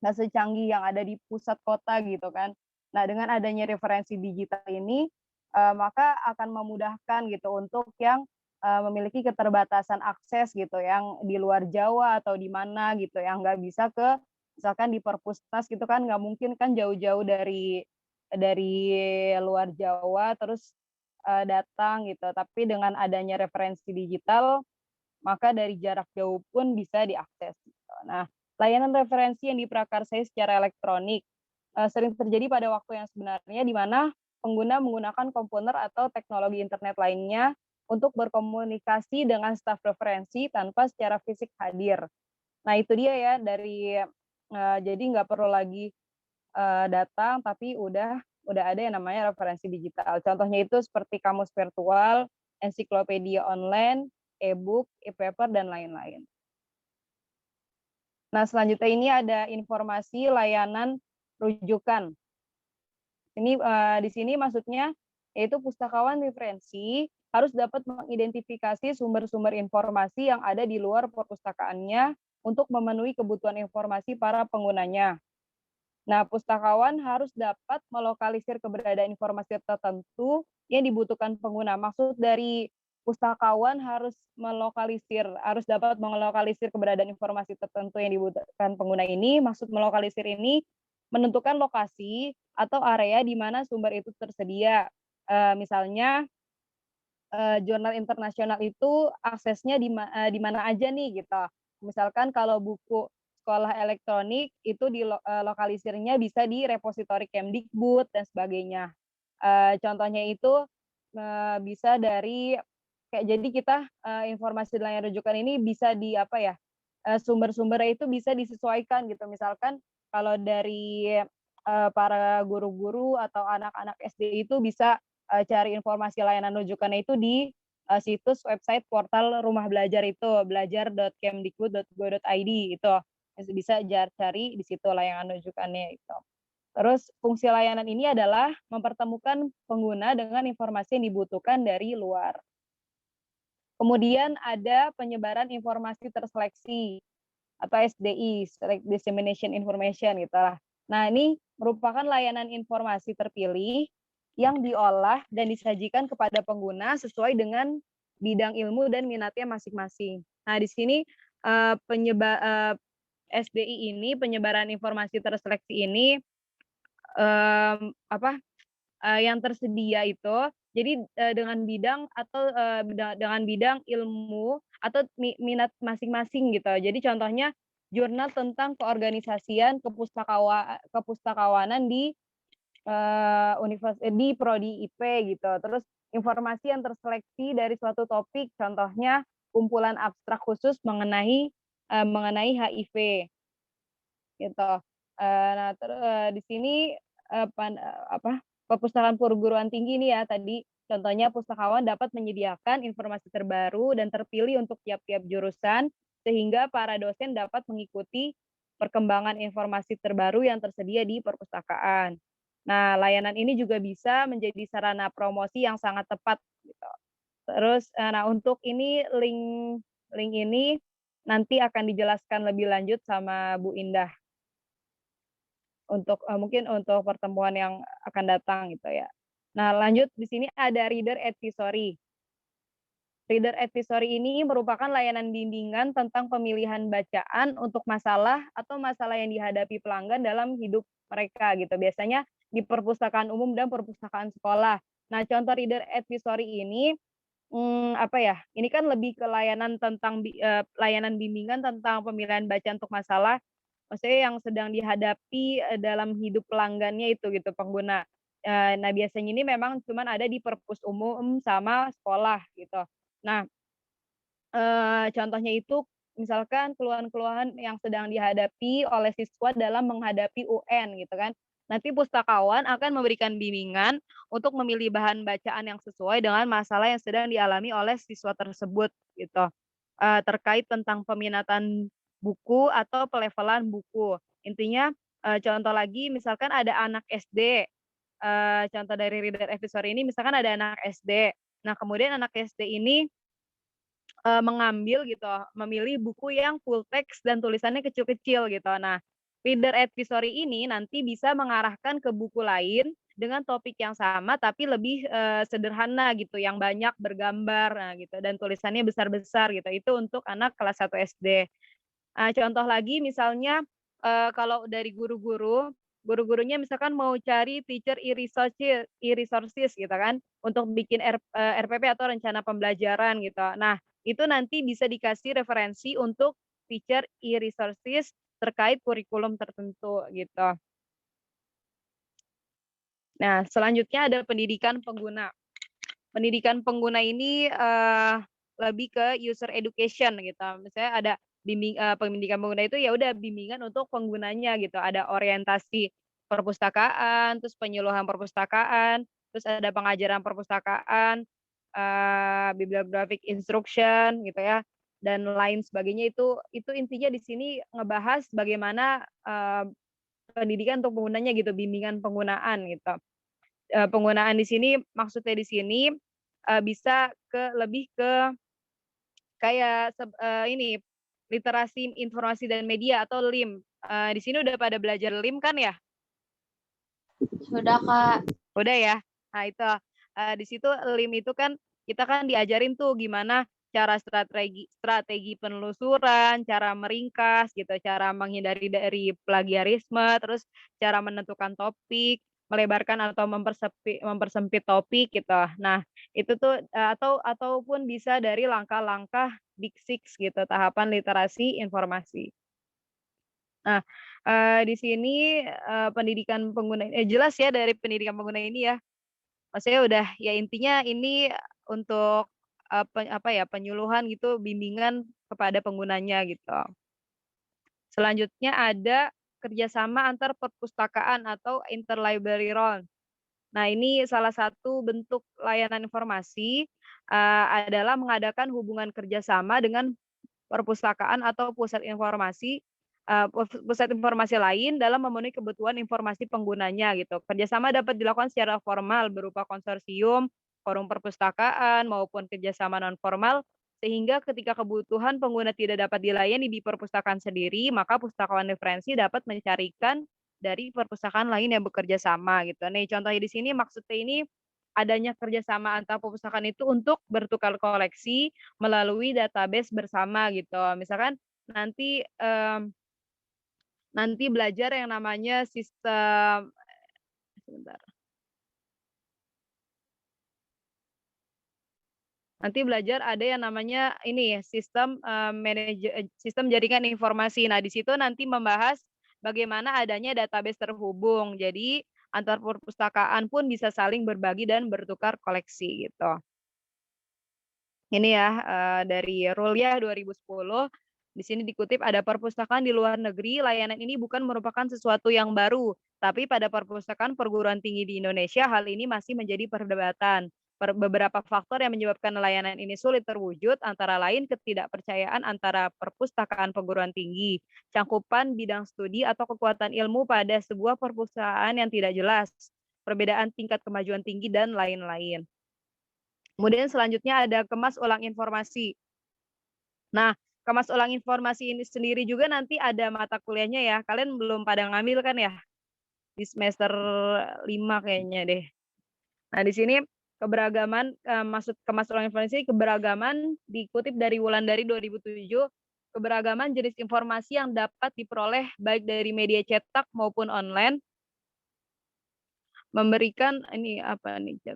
secanggih yang ada di pusat kota gitu kan. Nah, dengan adanya referensi digital ini, maka akan memudahkan gitu untuk yang memiliki keterbatasan akses gitu, yang di luar Jawa atau di mana gitu, yang nggak bisa misalkan di perpusnas gitu kan, nggak mungkin kan jauh-jauh dari luar Jawa terus datang gitu. Tapi dengan adanya referensi digital, maka dari jarak jauh pun bisa diakses. Gitu. Nah, layanan referensi yang diprakarsai secara elektronik sering terjadi pada waktu yang sebenarnya, di mana pengguna menggunakan komputer atau teknologi internet lainnya untuk berkomunikasi dengan staf referensi tanpa secara fisik hadir. Nah, itu dia ya, jadi nggak perlu lagi datang, tapi udah ada yang namanya referensi digital. Contohnya itu seperti kamus virtual, ensiklopedia online, e-book, e-paper, dan lain-lain. Nah, selanjutnya ini ada informasi layanan rujukan. Ini di sini maksudnya yaitu pustakawan referensi harus dapat mengidentifikasi sumber-sumber informasi yang ada di luar perpustakaannya untuk memenuhi kebutuhan informasi para penggunanya. Nah, pustakawan harus dapat melokalisir keberadaan informasi tertentu yang dibutuhkan pengguna. Maksud dari pustakawan harus dapat melokalisir keberadaan informasi tertentu yang dibutuhkan pengguna ini. Maksud melokalisir ini menentukan lokasi atau area di mana sumber itu tersedia. Misalnya jurnal internasional itu aksesnya di mana aja nih gitu. Misalkan kalau buku sekolah elektronik itu lokalisirnya bisa di repositori Kemdikbud dan sebagainya. Contohnya itu bisa dari jadi kita informasi layanan rujukan ini bisa di sumber-sumbernya itu bisa disesuaikan gitu. Misalkan kalau dari para guru-guru atau anak-anak SD itu bisa cari informasi layanan rujukannya itu di situs website portal rumah belajar itu belajar.kemdikbud.go.id itu bisa cari di situ layanan rujukannya itu. Terus fungsi layanan ini adalah mempertemukan pengguna dengan informasi yang dibutuhkan dari luar. Kemudian ada penyebaran informasi terseleksi atau SDI, Select Dissemination Information gitu lah. Nah, ini merupakan layanan informasi terpilih yang diolah dan disajikan kepada pengguna sesuai dengan bidang ilmu dan minatnya masing-masing. Nah, di sini SDI ini, penyebaran informasi terseleksi ini yang tersedia itu jadi dengan bidang atau dengan bidang ilmu atau minat masing-masing gitu. Jadi contohnya jurnal tentang keorganisasian kepustakawanan di di prodi IP gitu. Terus informasi yang terseleksi dari suatu topik, contohnya kumpulan abstrak khusus mengenai HIV gitu. Nah, di sini perpustakaan perguruan tinggi ini ya tadi contohnya pustakawan dapat menyediakan informasi terbaru dan terpilih untuk tiap-tiap jurusan sehingga para dosen dapat mengikuti perkembangan informasi terbaru yang tersedia di perpustakaan. Nah, layanan ini juga bisa menjadi sarana promosi yang sangat tepat gitu. Terus nah untuk ini link ini nanti akan dijelaskan lebih lanjut sama Bu Indah. Untuk mungkin untuk pertemuan yang akan datang gitu ya. Nah, lanjut di sini ada Reader Advisory. Reader Advisory ini merupakan layanan bimbingan tentang pemilihan bacaan untuk masalah atau masalah yang dihadapi pelanggan dalam hidup mereka gitu. Biasanya di perpustakaan umum dan perpustakaan sekolah. Nah, contoh Reader Advisory ini ini kan lebih ke layanan tentang layanan bimbingan tentang pemilihan bacaan untuk masalah maksudnya yang sedang dihadapi dalam hidup pelanggannya itu gitu pengguna. Nah biasanya ini memang cuman ada di perpus umum sama sekolah gitu. Nah contohnya itu misalkan keluhan-keluhan yang sedang dihadapi oleh siswa dalam menghadapi UN gitu kan. Nanti pustakawan akan memberikan bimbingan untuk memilih bahan bacaan yang sesuai dengan masalah yang sedang dialami oleh siswa tersebut gitu. Terkait tentang peminatan buku atau pelevelan buku. Intinya contoh lagi misalkan ada anak SD, contoh dari Reader Advisory ini misalkan ada anak SD. Nah kemudian anak SD ini mengambil gitu, memilih buku yang full text dan tulisannya kecil-kecil gitu. Nah, Reader Advisory ini nanti bisa mengarahkan ke buku lain dengan topik yang sama tapi lebih sederhana gitu, yang banyak bergambar nah gitu dan tulisannya besar-besar gitu. Itu untuk anak kelas 1 SD. Contoh lagi misalnya kalau dari guru-gurunya misalkan mau cari teacher e-resources gitu kan untuk bikin RPP atau rencana pembelajaran gitu. Nah, itu nanti bisa dikasih referensi untuk teacher e-resources terkait kurikulum tertentu gitu. Nah, selanjutnya ada pendidikan pengguna. Pendidikan pengguna ini lebih ke user education gitu. Misalnya ada pendidikan pengguna itu ya udah bimbingan untuk penggunanya gitu. Ada orientasi perpustakaan, terus penyuluhan perpustakaan, terus ada pengajaran perpustakaan, bibliographic instruction gitu ya. dan lain sebagainya. Itu intinya di sini ngebahas bagaimana pendidikan untuk penggunanya gitu, bimbingan penggunaan gitu. Penggunaan di sini maksudnya di sini bisa lebih ke kayak ini literasi informasi dan media atau LIM. Di sini udah pada belajar LIM kan ya? Sudah, Kak. Udah ya. Nah itu di situ LIM itu kan kita kan diajarin tuh gimana cara strategi penelusuran, cara meringkas gitu, cara menghindari dari plagiarisme, terus cara menentukan topik, melebarkan atau mempersempit topik gitu. Nah, itu tuh ataupun bisa dari langkah-langkah Big Six gitu, tahapan literasi informasi. Nah, di sini pendidikan pengguna jelas ya dari pendidikan pengguna ini ya. Maksudnya udah ya intinya ini untuk, apa ya, penyuluhan gitu, bimbingan kepada penggunanya gitu. Selanjutnya ada kerjasama antar perpustakaan atau interlibrary role. Nah, ini salah satu bentuk layanan informasi, adalah mengadakan hubungan kerjasama dengan perpustakaan atau pusat informasi lain dalam memenuhi kebutuhan informasi penggunanya gitu. Kerjasama dapat dilakukan secara formal berupa konsorsium, forum perpustakaan, maupun kerjasama non formal, sehingga ketika kebutuhan pengguna tidak dapat dilayani di perpustakaan sendiri, maka pustakawan referensi dapat mencarikan dari perpustakaan lain yang bekerja sama gitu. Nih contohnya di sini maksudnya ini adanya kerjasama antar perpustakaan itu untuk bertukar koleksi melalui database bersama gitu. Misalkan nanti nanti belajar yang namanya sistem sebentar. Nanti belajar ada yang namanya ini sistem, sistem jaringan informasi. Nah, di situ nanti membahas bagaimana adanya database terhubung. Jadi antar perpustakaan pun bisa saling berbagi dan bertukar koleksi gitu. Ini ya, dari Rulyah 2010, di sini dikutip ada perpustakaan di luar negeri, layanan ini bukan merupakan sesuatu yang baru, tapi pada perpustakaan perguruan tinggi di Indonesia hal ini masih menjadi perdebatan. Beberapa faktor yang menyebabkan layanan ini sulit terwujud antara lain ketidakpercayaan antara perpustakaan perguruan tinggi, cangkupan bidang studi atau kekuatan ilmu pada sebuah perpustakaan yang tidak jelas, perbedaan tingkat kemajuan tinggi dan lain-lain. Kemudian selanjutnya ada kemas ulang informasi. Nah, kemas ulang informasi ini sendiri juga nanti ada mata kuliahnya ya. Kalian belum pada ngambil kan ya? Di semester 5 kayaknya deh. Nah, di sini keberagaman, maksud kemas ulang informasi keberagaman dikutip dari Wulandari 2007, keberagaman jenis informasi yang dapat diperoleh baik dari media cetak maupun online, memberikan ini apa nih chat?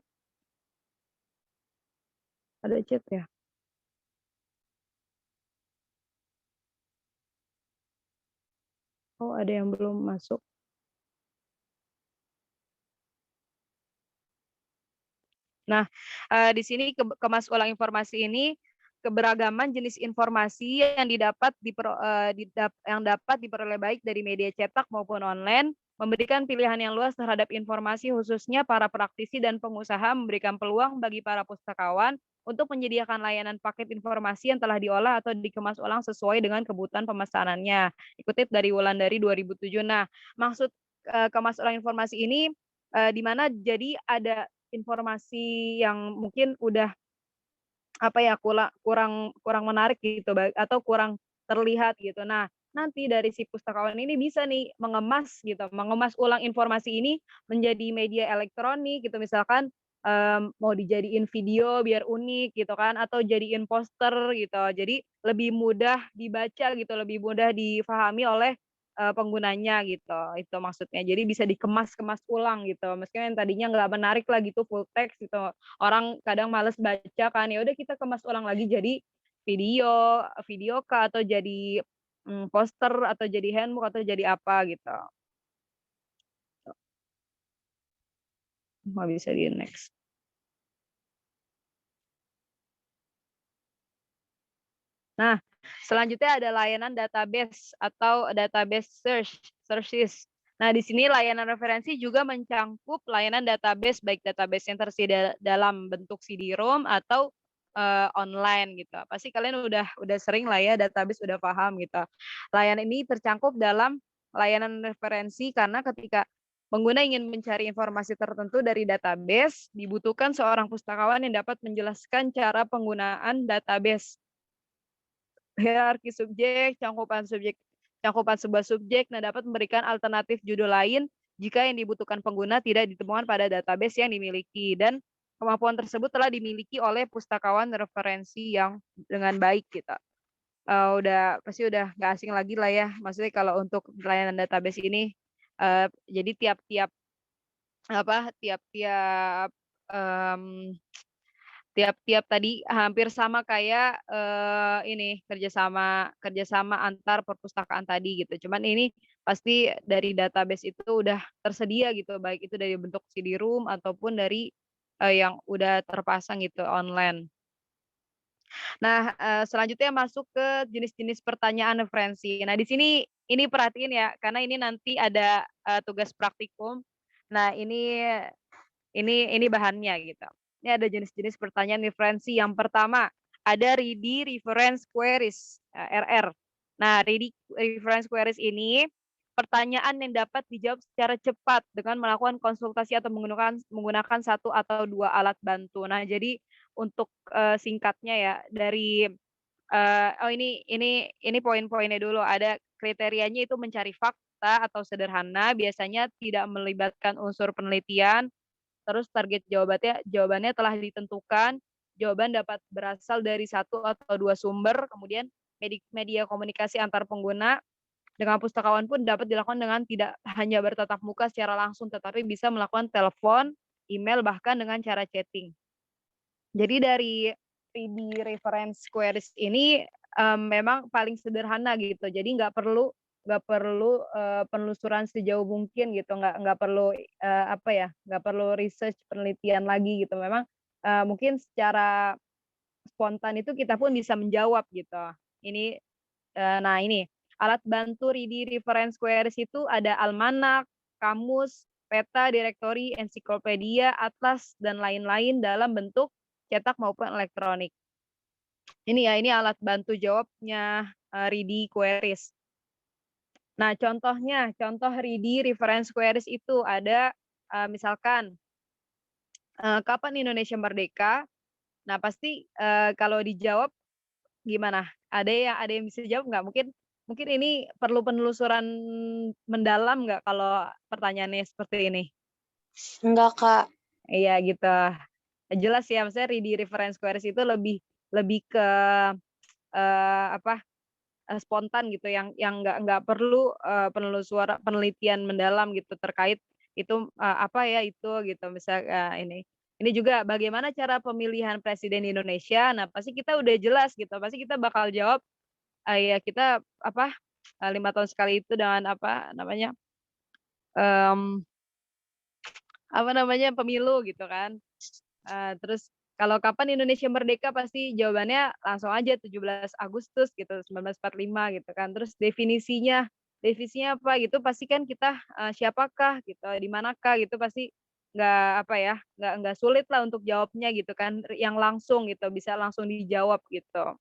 Ada chat ya? Oh, ada yang belum masuk. Nah, di sini kemas ulang informasi ini keberagaman jenis informasi yang dapat diperoleh baik dari media cetak maupun online, memberikan pilihan yang luas terhadap informasi khususnya para praktisi dan pengusaha, memberikan peluang bagi para pustakawan untuk menyediakan layanan paket informasi yang telah diolah atau dikemas ulang sesuai dengan kebutuhan pemesanannya. Dikutip dari Wulandari 2007. Nah, maksud kemas ulang informasi ini di mana jadi ada informasi yang mungkin udah apa ya, kurang menarik gitu atau kurang terlihat gitu. Nah, nanti dari si pustakawan ini bisa nih mengemas gitu, mengemas ulang informasi ini menjadi media elektronik gitu, misalkan, mau dijadiin video biar unik gitu kan, atau jadiin poster gitu. Jadi lebih mudah dibaca gitu, lebih mudah difahami oleh penggunanya gitu, itu maksudnya. Jadi bisa dikemas-kemas ulang gitu, meskipun yang tadinya nggak menarik lah gitu full text gitu, orang kadang males baca kan, ya udah kita kemas ulang lagi jadi video, video kah atau jadi, poster atau jadi handbook atau jadi apa gitu. Nggak bisa di-next. Nah, selanjutnya ada layanan database atau database searches. Nah, di sini layanan referensi juga mencangkup layanan database, baik database yang tersedia dalam bentuk CD-ROM atau online gitu. Pasti kalian udah sering lah ya, database udah paham gitu. Layanan ini tercangkup dalam layanan referensi karena ketika pengguna ingin mencari informasi tertentu dari database, dibutuhkan seorang pustakawan yang dapat menjelaskan cara penggunaan database, hierarki subjek, cakupan sebuah subjek, nah dapat memberikan alternatif judul lain jika yang dibutuhkan pengguna tidak ditemukan pada database yang dimiliki, dan kemampuan tersebut telah dimiliki oleh pustakawan referensi yang dengan baik gitu. Pasti udah nggak asing lagi lah ya, maksudnya kalau untuk layanan database ini, jadi tiap-tiap tiap-tiap mmm, tiap-tiap tadi hampir sama kayak, ini kerjasama antar perpustakaan tadi gitu. Cuman ini pasti dari database itu udah tersedia gitu, baik itu dari bentuk CD-ROM ataupun dari, yang udah terpasang gitu online. Nah, selanjutnya masuk ke jenis-jenis pertanyaan referensi. Nah, di sini ini perhatiin ya, karena ini nanti ada, tugas praktikum. Nah, ini bahannya gitu. Ini ada jenis-jenis pertanyaan referensi. Yang pertama, ada ready reference queries, RR. Nah, ready reference queries ini pertanyaan yang dapat dijawab secara cepat dengan melakukan konsultasi atau menggunakan satu atau dua alat bantu. Nah, jadi untuk, singkatnya ya dari, oh ini poin-poinnya dulu, ada kriterianya itu mencari fakta atau sederhana, biasanya tidak melibatkan unsur penelitian. Terus target jawabannya telah ditentukan, jawaban dapat berasal dari satu atau dua sumber, kemudian media komunikasi antar pengguna dengan pustakawan pun dapat dilakukan dengan tidak hanya bertatap muka secara langsung, tetapi bisa melakukan telepon, email, bahkan dengan cara chatting. Jadi dari ready reference queries ini, memang paling sederhana gitu. Jadi nggak perlu, penelusuran sejauh mungkin gitu, nggak perlu, nggak perlu research penelitian lagi gitu. Memang, mungkin secara spontan itu kita pun bisa menjawab gitu. Ini, nah ini, alat bantu ready reference queries itu ada almanak, kamus, peta, direktori, ensiklopedia, atlas, dan lain-lain dalam bentuk cetak maupun elektronik. Ini alat bantu jawabnya, ready queries. Nah, contoh ready reference queries itu ada, misalkan, kapan Indonesia merdeka? Nah, pasti, kalau dijawab gimana? Ada yang bisa jawab nggak? Mungkin ini perlu penelusuran mendalam nggak kalau pertanyaannya seperti ini? Enggak, Kak. Iya gitu. Jelas ya, maksudnya ready reference queries itu lebih ke, spontan gitu, yang nggak perlu, penelitian mendalam gitu terkait itu, apa ya itu gitu. Misal, ini juga bagaimana cara pemilihan presiden Indonesia. Nah, pasti kita udah jelas gitu, pasti kita bakal jawab, ya kita 5 tahun sekali itu dengan mmm, pemilu gitu kan. Terus kalau kapan Indonesia merdeka pasti jawabannya langsung aja 17 Agustus gitu, 1945 gitu kan. Terus definisinya apa gitu, pasti kan kita, siapakah gitu, di manakah gitu, pasti nggak sulit lah untuk jawabnya gitu kan, yang langsung gitu, bisa langsung dijawab gitu.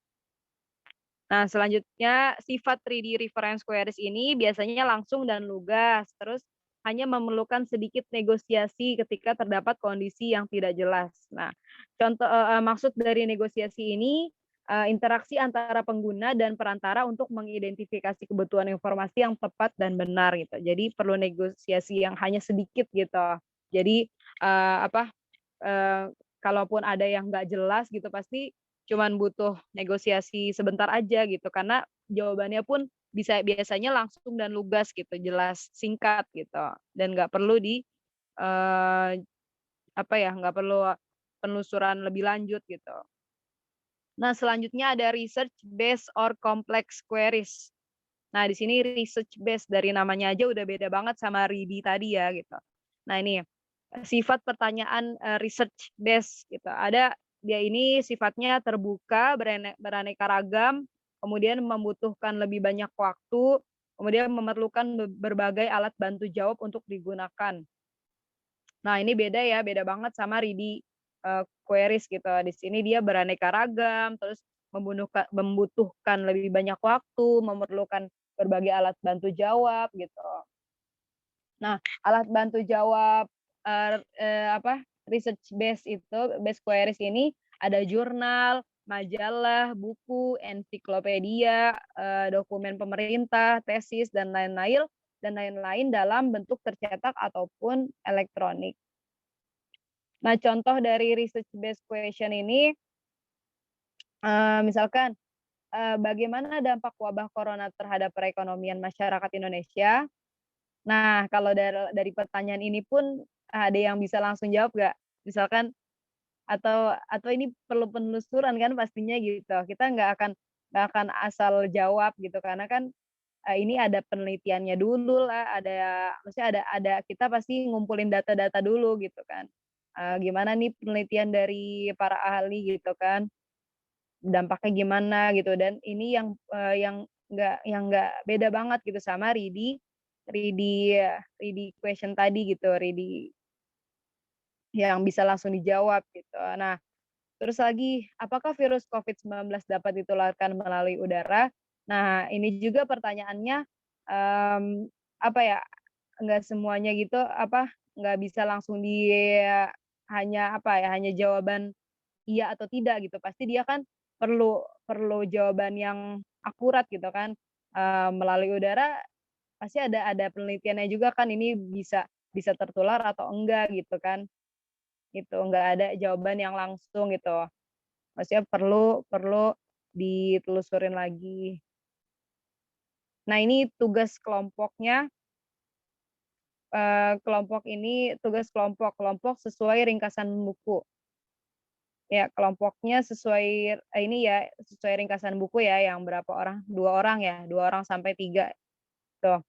Nah, selanjutnya sifat 3D reference queries ini biasanya langsung dan lugas, terus hanya memerlukan sedikit negosiasi ketika terdapat kondisi yang tidak jelas. Nah, maksud dari negosiasi ini, interaksi antara pengguna dan perantara untuk mengidentifikasi kebutuhan informasi yang tepat dan benar gitu. Jadi perlu negosiasi yang hanya sedikit gitu. Jadi, eee, apa, kalaupun ada yang nggak jelas gitu, pasti cuman butuh negosiasi sebentar aja gitu, karena jawabannya pun biasanya langsung dan lugas gitu, jelas, singkat gitu, dan nggak perlu eee, nggak perlu penelusuran lebih lanjut gitu. Nah, selanjutnya ada research based or complex queries. Nah, di sini research based dari namanya aja udah beda banget sama ready tadi ya gitu. Nah, ini sifat pertanyaan, research based gitu. Dia ini sifatnya terbuka, beraneka ragam, kemudian membutuhkan lebih banyak waktu, kemudian memerlukan berbagai alat bantu jawab untuk digunakan. Nah, ini beda ya, beda banget sama ready, queries gitu. Di sini dia beraneka ragam, terus membutuhkan lebih banyak waktu, memerlukan berbagai alat bantu jawab gitu. Nah, alat bantu jawab research based queries ini ada jurnal, majalah, buku, ensiklopedia, dokumen pemerintah, tesis dan lain-lain dalam bentuk tercetak ataupun elektronik. Nah, contoh dari research based question ini misalkan bagaimana dampak wabah corona terhadap perekonomian masyarakat Indonesia? Nah, kalau dari pertanyaan ini pun ada yang bisa langsung jawab nggak? Misalkan atau ini perlu penelusuran kan pastinya gitu. Kita nggak akan asal jawab gitu karena kan ini ada penelitiannya dulu lah, maksudnya ada kita pasti ngumpulin data-data dulu gitu kan. Gimana nih penelitian dari para ahli gitu kan, dampaknya gimana gitu dan ini yang nggak beda banget gitu sama ready question tadi gitu, ready yang bisa langsung dijawab gitu. Nah, terus lagi, apakah virus COVID-19 dapat ditularkan melalui udara? Nah, ini juga pertanyaannya, apa ya, nggak semuanya gitu, nggak bisa langsung hanya jawaban iya atau tidak gitu. Pasti dia kan perlu jawaban yang akurat gitu kan. Melalui udara pasti ada penelitiannya juga kan ini bisa tertular atau enggak gitu kan. Gitu, nggak ada jawaban yang langsung gitu. Maksudnya perlu ditelusurin lagi. Nah, ini tugas kelompoknya, kelompok ini tugas kelompok sesuai ringkasan buku. Ya, kelompoknya sesuai sesuai ringkasan buku ya, yang berapa orang? 2 orang ya, 2 orang sampai 3 tuh.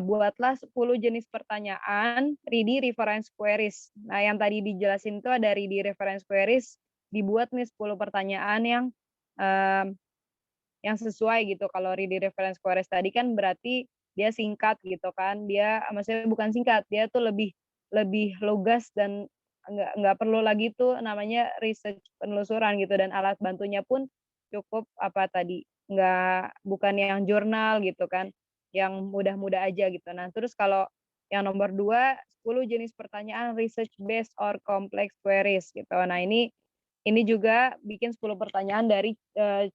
Buatlah 10 jenis pertanyaan ready reference queries. Nah, yang tadi dijelasin itu ada ready reference queries, dibuat nih 10 pertanyaan yang sesuai gitu. Kalau ready reference queries tadi kan berarti dia singkat gitu kan. Dia maksudnya bukan singkat, dia tuh lebih lugas dan nggak perlu lagi tuh namanya research penelusuran gitu dan alat bantunya pun cukup bukan yang jurnal gitu kan, yang mudah-mudah aja gitu. Nah, terus kalau yang nomor 2, 10 jenis pertanyaan research based or complex queries gitu. Nah, ini juga bikin 10 pertanyaan dari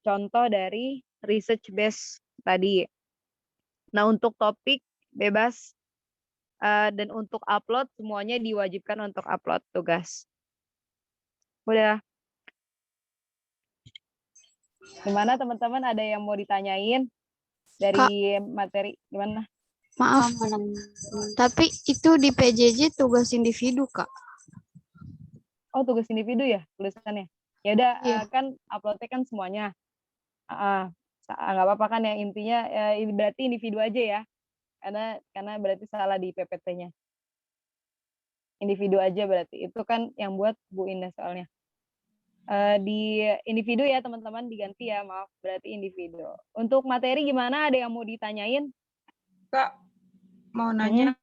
contoh dari research based tadi. Nah, untuk topik bebas dan untuk upload semuanya diwajibkan untuk upload tugas. Udah. Gimana teman-teman, ada yang mau ditanyain dari materi gimana? Maaf, tapi itu di PJJ tugas individu, Kak. Oh, tugas individu ya tulisannya? Ya udah, Iya. kan uploadnya kan semuanya. Nggak apa-apa kan ya, intinya ini berarti individu aja ya. Karena berarti salah di PPT-nya. Individu aja berarti. Itu kan yang buat Bu Indah soalnya. Di individu ya teman-teman, diganti ya, maaf, berarti individu. Untuk materi gimana, ada yang mau ditanyain? Kak, mau nanya,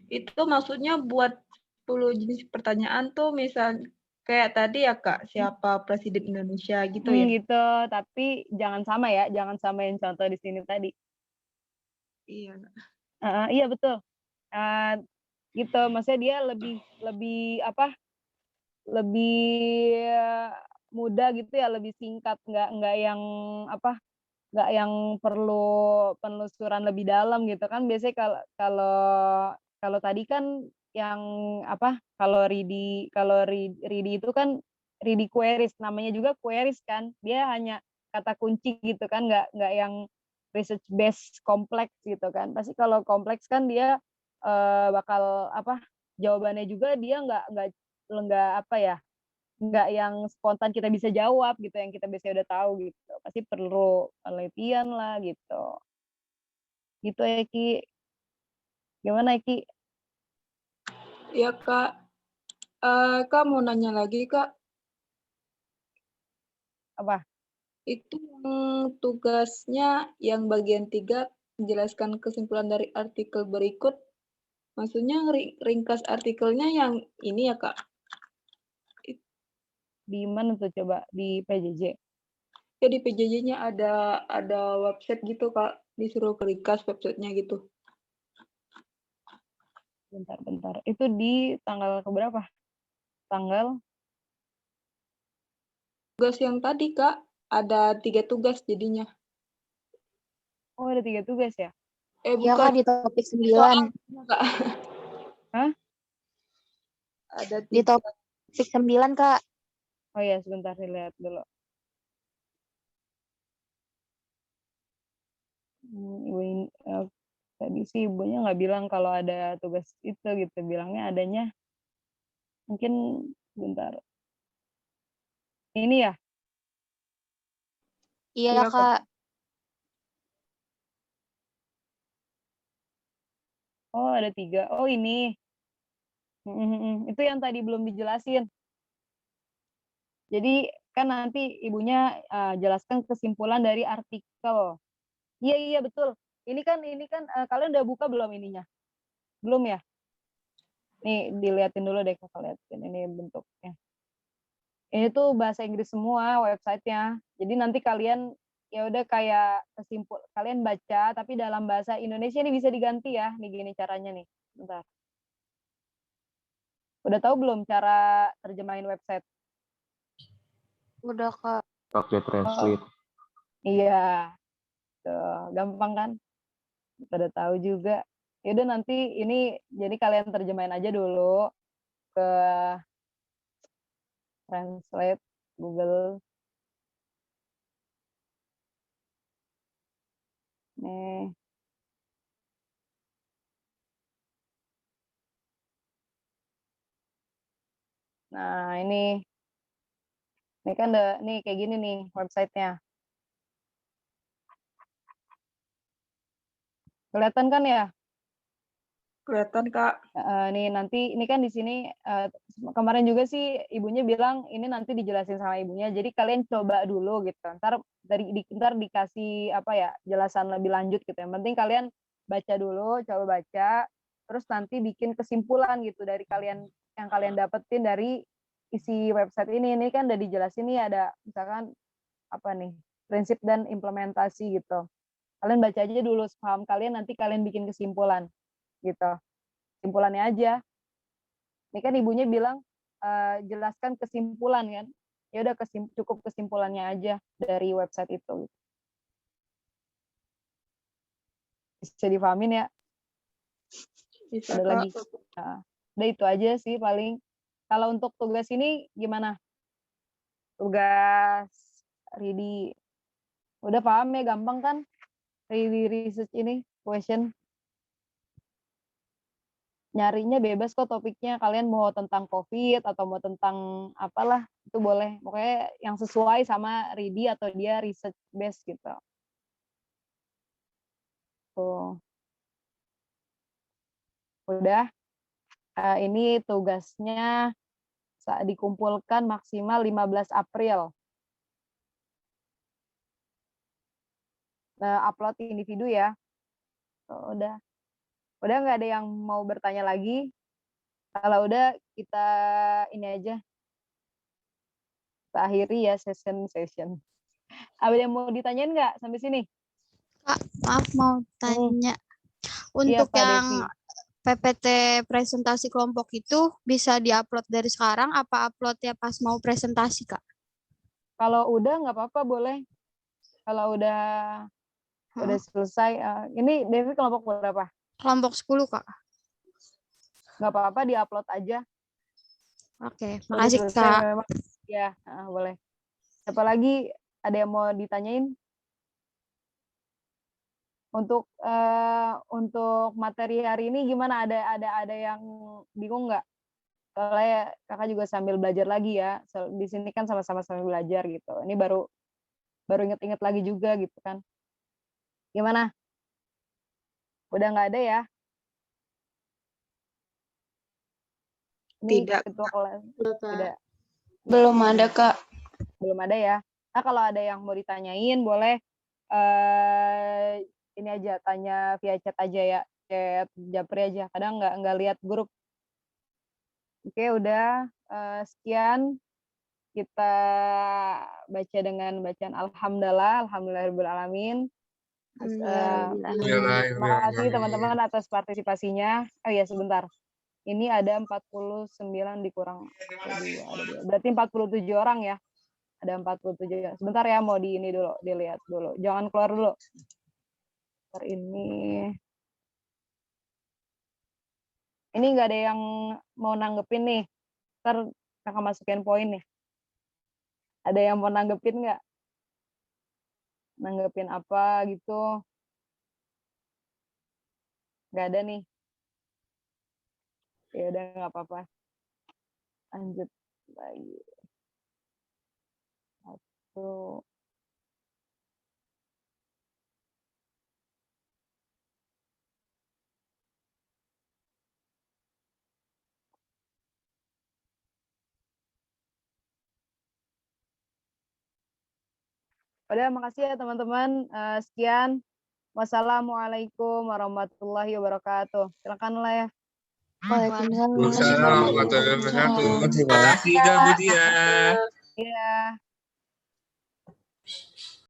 itu maksudnya buat 10 jenis pertanyaan tuh misal kayak tadi ya Kak, siapa Presiden Indonesia gitu ya? Gitu, tapi jangan sama ya, jangan samain contoh di sini tadi. Iya. Iya betul. Gitu, maksudnya dia lebih mudah gitu ya, lebih singkat, nggak yang perlu penelusuran lebih dalam gitu kan. Biasanya kalau tadi kan yang kalau ready itu kan ready queries, namanya juga queries kan. Dia hanya kata kunci gitu kan, nggak yang research based kompleks gitu kan. Pasti kalau kompleks kan dia bakal jawabannya juga dia nggak yang spontan kita bisa jawab gitu, yang kita biasanya udah tahu gitu. Pasti perlu penelitian lah gitu. Gitu ya, Ki. Gimana, Ki? Ya Kak, Kak mau nanya lagi Kak. Apa? Itu tugasnya yang bagian 3 menjelaskan kesimpulan dari artikel berikut. Maksudnya ringkas artikelnya yang ini ya Kak? Di mana tuh coba di PJJ? Ya di PJJ-nya ada website gitu Kak, disuruh ke request websitenya gitu. Bentar. Itu di tanggal keberapa? Tanggal? Tugas yang tadi Kak, ada 3 tugas jadinya. Oh, ada 3 tugas ya? Ya Bukan. Kak, di topik 9. Soalnya, Kak. Hah? Ada Di 3. topik 9 Kak. Oh ya, sebentar lihat dulu. Ibu ini, tadi sih ibunya nggak bilang kalau ada tugas itu gitu, bilangnya adanya mungkin bentar. Ini ya? Iya Iya, Kak. Oh, ada 3. Oh, ini. Itu yang tadi belum dijelasin. Jadi kan nanti ibunya jelaskan kesimpulan dari artikel. Iya betul. Ini kan kalian udah buka belum ininya? Belum ya? Nih dilihatin dulu deh, kakak liatin ini bentuknya. Ini tuh bahasa Inggris semua websitenya. Jadi nanti kalian ya udah kayak kalian baca tapi dalam bahasa Indonesia ini bisa diganti ya. Nih gini caranya nih. Bentar. Udah tahu belum cara terjemahin website? Udah Kak. Pakai translate. Iya. Tuh, gampang kan? Pada tahu juga. Ya udah nanti ini jadi kalian terjemahin aja dulu ke translate Google. Nih. Nah, ini kan nih kayak gini nih websitenya. Kelihatan kan ya? Kelihatan Kak. Nih nanti ini kan di sini kemarin juga sih ibunya bilang ini nanti dijelasin sama ibunya. Jadi kalian coba dulu gitu. Ntar dikasih apa ya jelasan lebih lanjut gitu. Yang penting kalian baca dulu, coba baca, terus nanti bikin kesimpulan gitu dari kalian yang kalian dapetin dari isi website ini. Ini kan udah dijelasin nih ada misalkan apa nih prinsip dan implementasi gitu. Kalian baca aja dulu paham kalian, nanti kalian bikin kesimpulan gitu. Kesimpulannya aja. Ini kan ibunya bilang jelaskan kesimpulan kan. Ya udah cukup kesimpulannya aja dari website itu. Bisa dipahamin ya? Bisa Ada Kak. lagi. Nah, udah itu aja sih paling. Kalau untuk tugas ini gimana? Tugas ready. Udah paham ya, gampang kan? Ready research ini, question. Nyarinya bebas kok topiknya. Kalian mau tentang COVID atau mau tentang apalah, itu boleh. Pokoknya yang sesuai sama ready atau dia research base gitu. Tuh. Udah. Ini tugasnya dikumpulkan maksimal 15 April. Upload individu ya. Tuh, udah. Udah nggak ada yang mau bertanya lagi? Kalau udah kita ini aja. Kita akhiri ya session. Ada yang mau ditanyain nggak sampai sini? Kak, maaf mau tanya. Untuk Pak yang Devi. PPT presentasi kelompok itu bisa diupload dari sekarang apa uploadnya pas mau presentasi, Kak? Kalau udah nggak apa-apa boleh. Kalau udah selesai. Ini Devi kelompok berapa? Kelompok 10, Kak. Nggak apa-apa diupload aja. Oke, Udah makasih, selesai Kak. memang. Ya, boleh. Siapa lagi ada yang mau ditanyain? Untuk materi hari ini gimana? Ada yang bingung nggak? Soalnya kakak juga sambil belajar lagi ya. Di sini kan sama-sama sambil belajar gitu. Ini baru inget-inget lagi juga gitu kan. Gimana? Udah nggak ada ya? Ini Tidak. ketua kelas. Tidak. Belum ada, Kak. Belum ada ya. Nah, kalau ada yang mau ditanyain boleh ini aja tanya via chat aja ya. Chat Japri aja. Kadang nggak lihat grup. Oke, udah sekian. kita baca dengan bacaan alhamdulillahirabbil Terima kasih teman-teman atas partisipasinya. Oh ya, sebentar. Ini ada 49 dikurang 2, ada 2. Berarti 47 orang ya. Ada 47. Sebentar ya, mau di ini dulu, dilihat dulu. Jangan keluar dulu. Ini nggak ada yang mau nanggepin nih. Ntar kakak masukin poin nih. Ada yang mau nanggepin nggak? Nanggepin apa gitu? Nggak ada nih. Ya udah, nggak apa-apa. Lanjut lagi. Satu. Udah, makasih ya teman-teman. Sekian. Wassalamualaikum warahmatullahi wabarakatuh. Silakan lah ya. Waalaikumsalam warahmatullahi wabarakatuh. Terima kasih Kak Budia. Iya.